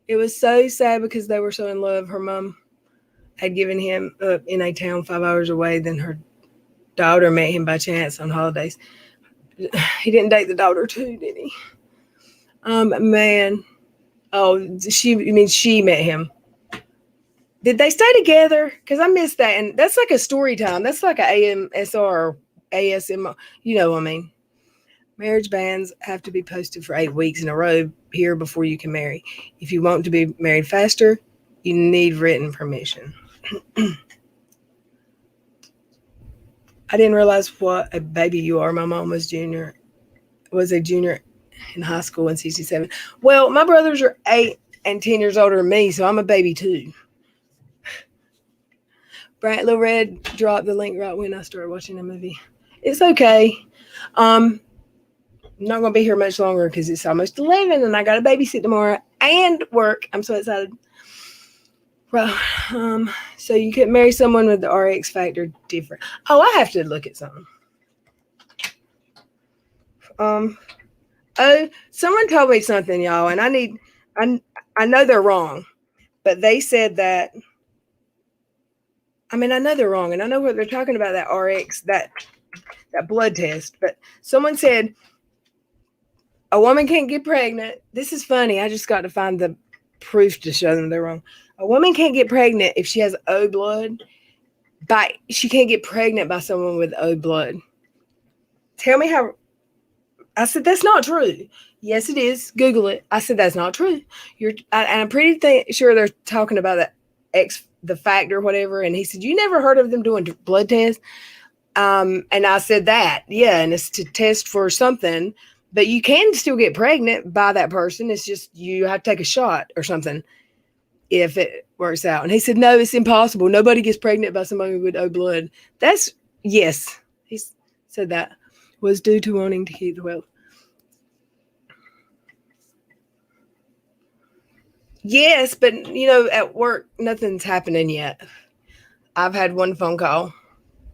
It was so sad because they were so in love. Her mom had given him up in a town 5 hours away. Then her daughter met him by chance on holidays. He didn't date the daughter too, did he? Man. Oh, she met him. Did they stay together? Because I missed that. And that's like a story time. That's like an AMSR or ASM. You know what I mean. Marriage bans have to be posted for 8 weeks in a row here before you can marry. If you want to be married faster, you need written permission. I didn't realize what a baby you are. My mom was a junior in high school in 67. Well, my brothers are 8 and 10 years older than me, so I'm a baby too. Lil Red dropped the link right when I started watching the movie. It's okay. I'm not going to be here much longer because it's almost 11 and I got to babysit tomorrow and work. I'm so excited. Well, so you could marry someone with the RX factor different. Oh, I have to look at something. Someone told me something, y'all, and I know they're wrong, but they said that. I mean, I know they're wrong, and I know what they're talking about, that RX, that blood test. But someone said a woman can't get pregnant. This is funny. I just got to find the proof to show them they're wrong. A woman can't get pregnant if she has O blood. She can't get pregnant by someone with O blood. Tell me how. I said, that's not true. Yes, it is. Google it. I said, that's not true. And I'm pretty sure they're talking about the factor, whatever. And he said, you never heard of them doing blood tests? And I said that, yeah, and it's to test for something, but you can still get pregnant by that person. It's just you have to take a shot or something if it works out. And he said, no, it's impossible. Nobody gets pregnant by somebody with O blood. Yes, he said that was due to wanting to keep the wealth. Yes, but at work, nothing's happening yet. I've had one phone call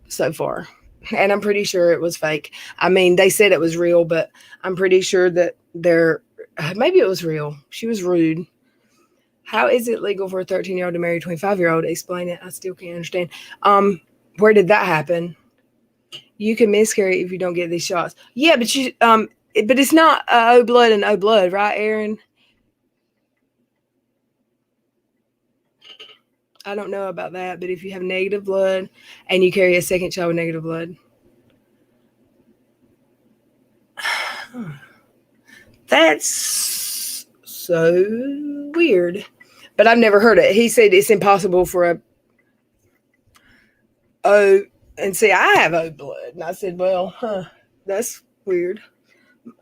so far, and I'm pretty sure it was fake. I mean, they said it was real, but I'm pretty sure that maybe it was real. She was rude. How is it legal for a 13-year-old to marry a 25-year-old? Explain it. I still can't understand. Where did that happen? You can miscarry if you don't get these shots. Yeah, but but it's not O blood and O blood, right, Aaron? I don't know about that, but if you have negative blood and you carry a second child with negative blood, that's so weird. But I've never heard it. He said it's impossible for and see, I have O blood. And I said, well, that's weird.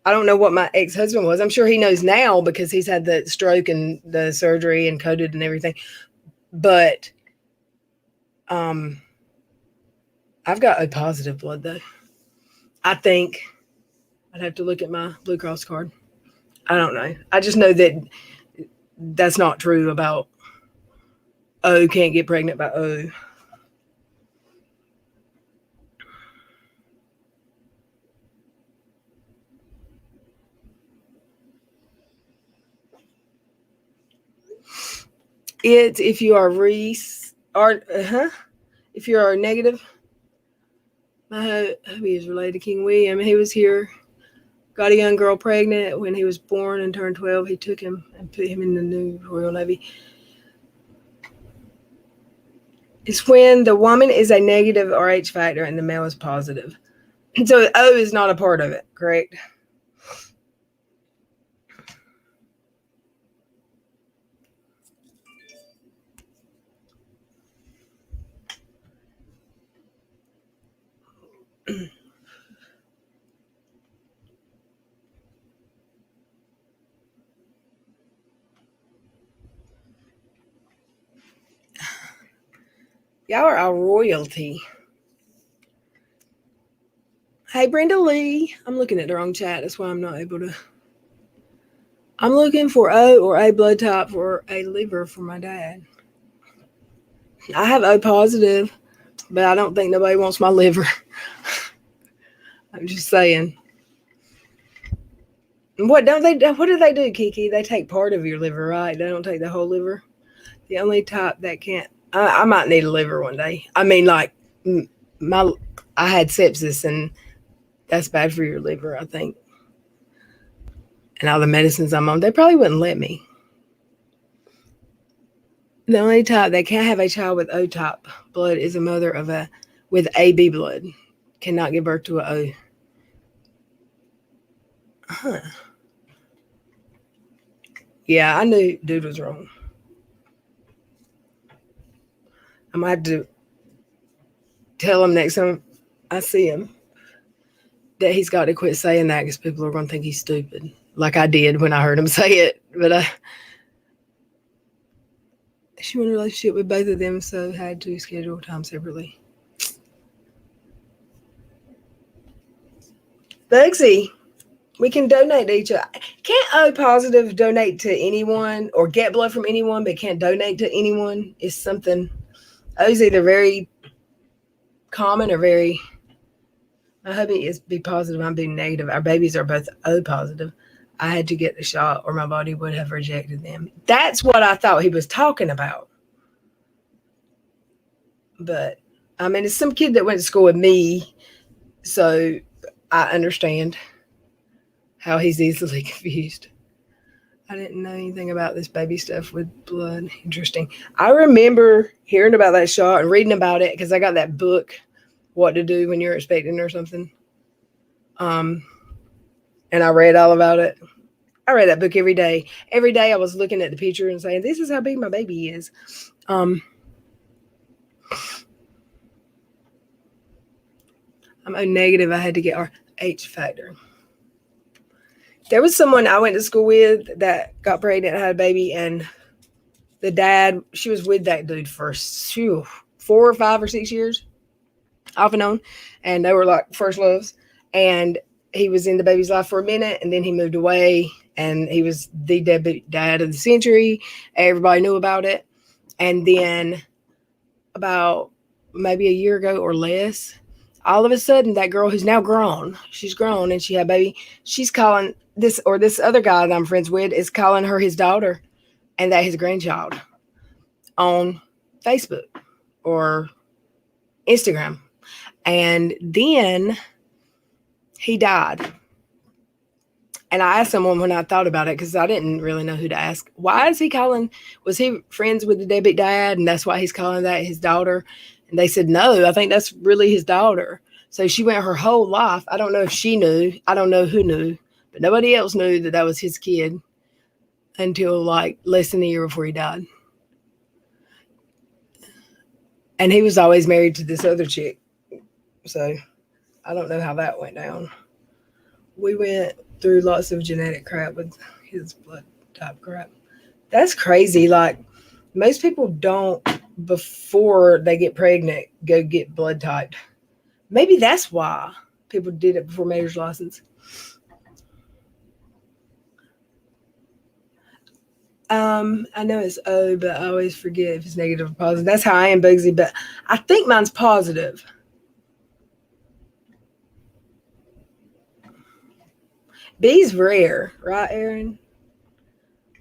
I don't know what my ex-husband was. I'm sure he knows now because he's had the stroke and the surgery and coded and everything. But I've got O positive blood though. I think I'd have to look at my Blue Cross card. I don't know. I just know that that's not true about O can't get pregnant by O. It's if you are if you are negative. My hubby is related to King William. He was here, got a young girl pregnant when he was born and turned 12. He took him and put him in the new Royal Navy. It's when the woman is a negative Rh factor and the male is positive. So O is not a part of it, correct? Y'all are our royalty. Hey, Brenda Lee. I'm looking at the wrong chat. That's why I'm not able to. I'm looking for O or A blood type for a liver for my dad. I have O positive, but I don't think nobody wants my liver. I'm just saying. What do they do, Kiki? They take part of your liver, right? They don't take the whole liver. The only type that can't. I might need a liver one day. I mean, like I had sepsis, and that's bad for your liver, I think. And all the medicines I'm on, they probably wouldn't let me. The only type that can't have a child with O type blood is a mother with AB blood. Cannot give birth to an O. Huh. Yeah, I knew dude was wrong. I might have to tell him next time I see him that he's got to quit saying that because people are going to think he's stupid, like I did when I heard him say it. But she was in a relationship with both of them, so had to schedule time separately. Bugsy, we can donate to each other. Can't O positive donate to anyone or get blood from anyone, but can't donate to anyone? Is something. O's either very common or very. My hubby is B positive. I'm B negative. Our babies are both O positive. I had to get the shot or my body would have rejected them. That's what I thought he was talking about. But, I mean, it's some kid that went to school with me, so I understand how he's easily confused. I didn't know anything about this baby stuff with blood. Interesting. I remember hearing about that shot and reading about it because I got that book, What to Do When You're Expecting or something. And I read all about it. I read that book every day. Every day I was looking at the picture and saying, this is how big my baby is. I'm O negative. I had to get our H factor. There was someone I went to school with that got pregnant and had a baby, and the dad, she was with that dude for 4 or 5 or 6 years, off and on, and they were like first loves. And he was in the baby's life for a minute, and then he moved away, and he was the deadbeat dad of the century. Everybody knew about it. And then about maybe a year ago or less, all of a sudden, that girl who's now grown, she's grown and she had a baby, she's calling this other guy that I'm friends with is calling her his daughter and that his grandchild on Facebook or Instagram. And then he died. And I asked someone when I thought about it, because I didn't really know who to ask, why is he calling, was he friends with the deadbeat dad and that's why he's calling that his daughter? And they said, no, I think that's really his daughter. So she went her whole life. I don't know if she knew. I don't know who knew. But nobody else knew that that was his kid until like less than a year before he died. And he was always married to this other chick. So I don't know how that went down. We went through lots of genetic crap with his blood type crap. That's crazy. Like, most people don't, before they get pregnant, go get blood typed. Maybe that's why people did it before marriage license. I know it's O, but I always forget if it's negative or positive. That's how I am, Bugsy, but I think mine's positive. B's rare, right, Aaron?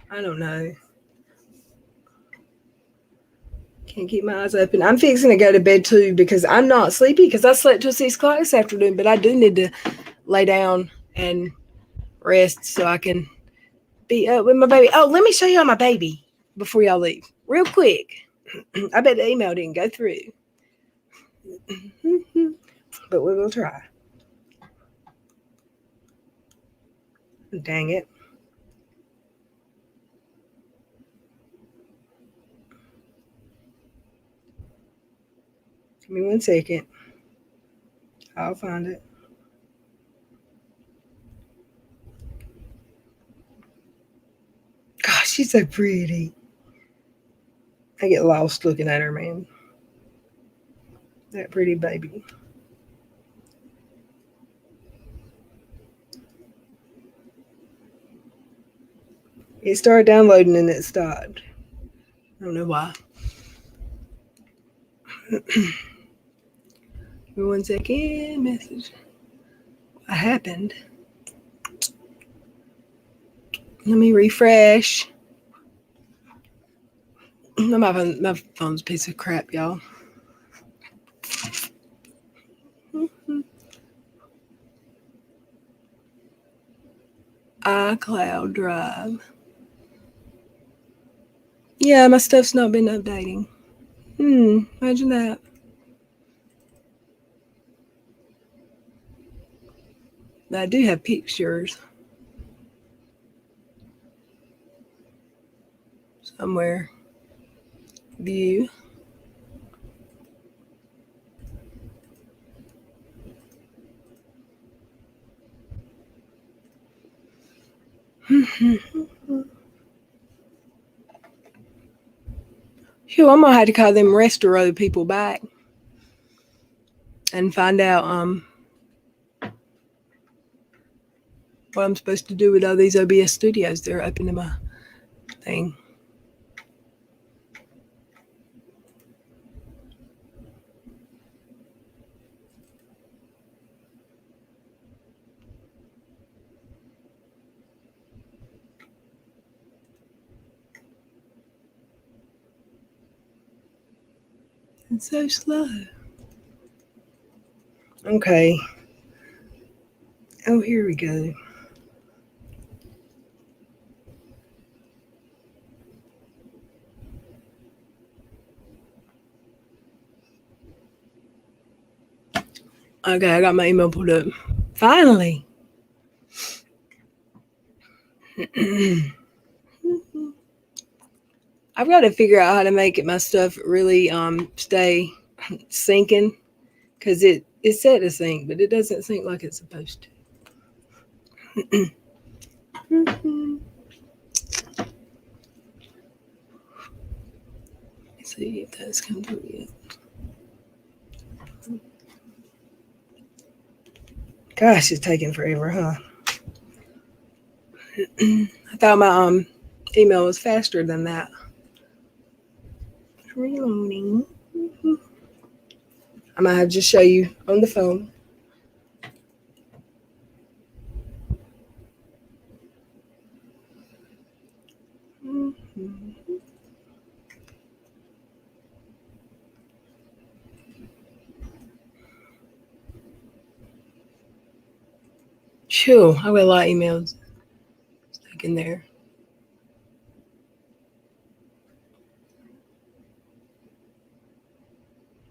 I don't know. Can't keep my eyes open. I'm fixing to go to bed too because I'm not sleepy because I slept till 6 o'clock this afternoon, but I do need to lay down and rest so I can be up with my baby. Oh, let me show y'all my baby before y'all leave. Real quick. I bet the email didn't go through. But we will try. Dang it. Give me 1 second. I'll find it. Gosh, she's so pretty. I get lost looking at her, man. That pretty baby. It started downloading and it stopped. I don't know why. Give me 1 second. Message. What happened? Let me refresh. My phone's a piece of crap, y'all. iCloud Drive. Yeah, my stuff's not been updating. Imagine that. But I do have pictures somewhere. View. Phew, I'm gonna have to call them Restoro people back and find out what I'm supposed to do with all these OBS studios they're up into my thing. It's so slow. Okay. Oh, here we go. Okay, I got my email pulled up. Finally. I've got to figure out how to make my stuff really stay syncing, because it's set to sync, but it doesn't sync like it's supposed to. Let's see if that's come through yet. Gosh, it's taking forever, huh? I thought my email was faster than that. Reloading. I might have to just show you on the phone. Phew, I got a lot of emails stuck in there.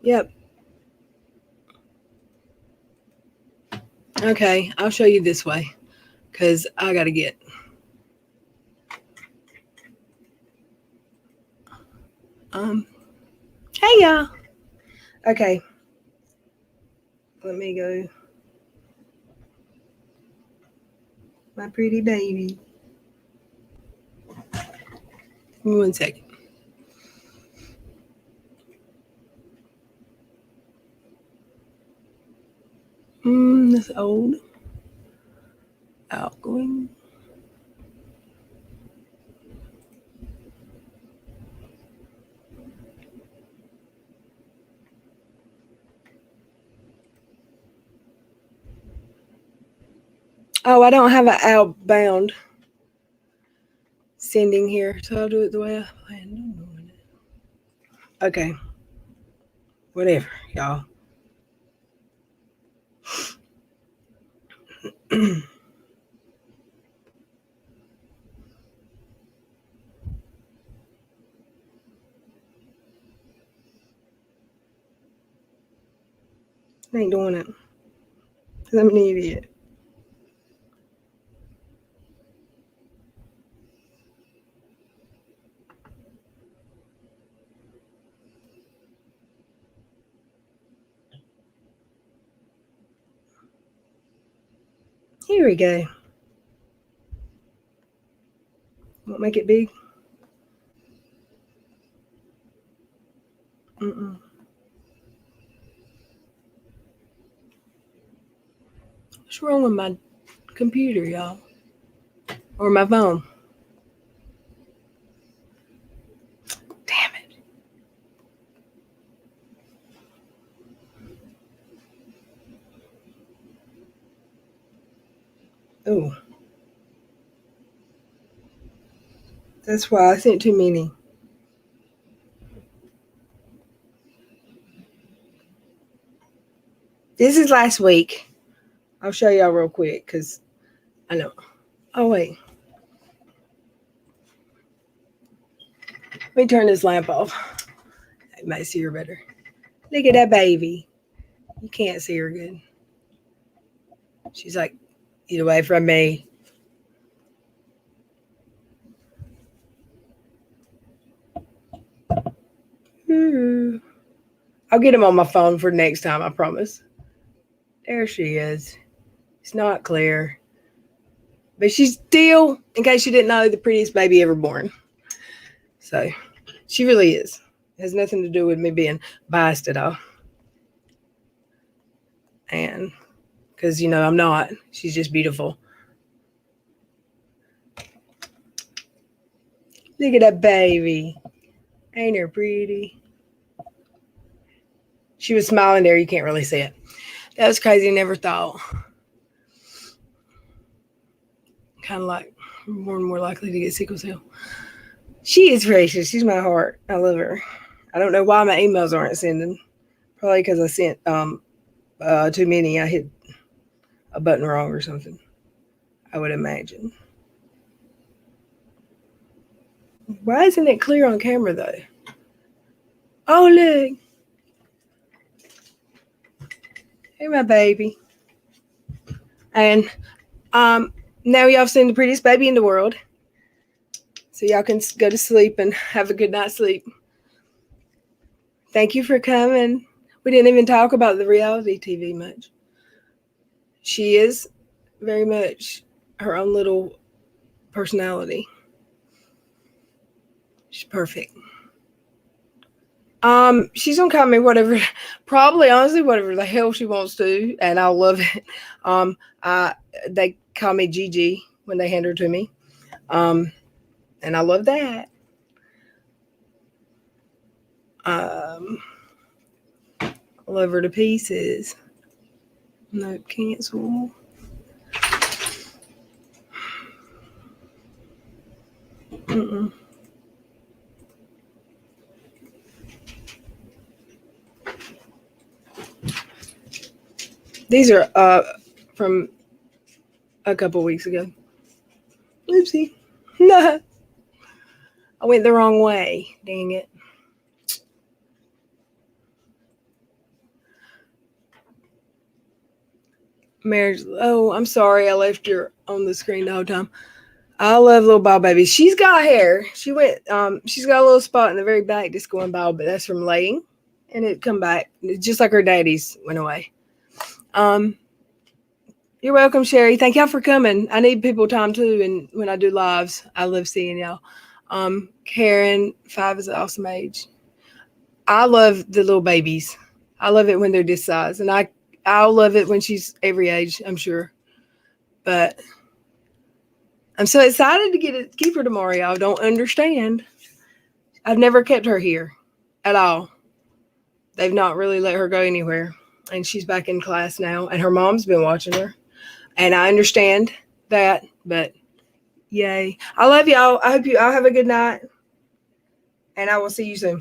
Yep. Okay, I'll show you this way, because I got to get. Hey, y'all. Okay. Let me go. My pretty baby. Give me 1 second. That's old. Outgoing. Oh, I don't have an outbound sending here, so I'll do it the way I planned on doing it. Okay. Whatever, y'all. I ain't doing it, because I'm an idiot. Here we go. Won't make it big. What's wrong with my computer, y'all? Or my phone? Damn it. Oh. That's why I sent too many. This is last week. I'll show y'all real quick because I know. Oh, wait. Let me turn this lamp off. I might see her better. Look at that baby. You can't see her good. She's like, get away from me. I'll get him on my phone for next time, I promise. There she is. It's not clear. But she's still, in case you didn't know, the prettiest baby ever born. So, she really is. It has nothing to do with me being biased at all. And, because, I'm not. She's just beautiful. Look at that baby. Ain't her pretty? She was smiling there. You can't really see it. That was crazy. Never thought. Kind of like more and more likely to get sickle cell. She is precious. She's my heart. I love her. I don't know why my emails aren't sending. Probably because I sent too many. I hit a button wrong or something. I would imagine. Why isn't it clear on camera though? Oh look. Hey my baby. And now y'all seen the prettiest baby in the world. So y'all can go to sleep and have a good night's sleep. Thank you for coming. We didn't even talk about the reality TV much. She is very much her own little personality. She's perfect. She's gonna call me whatever, probably honestly whatever the hell she wants to, and I'll love it. They call me Gigi when they hand her to me. And I love that. I love her to pieces. Nope, cancel. These are from a couple weeks ago. Oopsie. No. I went the wrong way. Dang it. Marriage. Oh, I'm sorry. I left her on the screen the whole time. I love little bald baby. She's got hair. She's got a little spot in the very back that's going bald, but that's from laying. And it come back. Just like her daddy's went away. You're welcome, Sherry. Thank y'all for coming. I need people time too, and when I do lives, I love seeing y'all. Karen, 5 is an awesome age. I love the little babies. I love it when they're this size, and I'll love it when she's every age, I'm sure. But I'm so excited to keep her tomorrow. Y'all don't understand. I've never kept her here at all. They've not really let her go anywhere, and she's back in class now, and her mom's been watching her. And I understand that, but yay. I love y'all. I hope you all have a good night. And I will see you soon.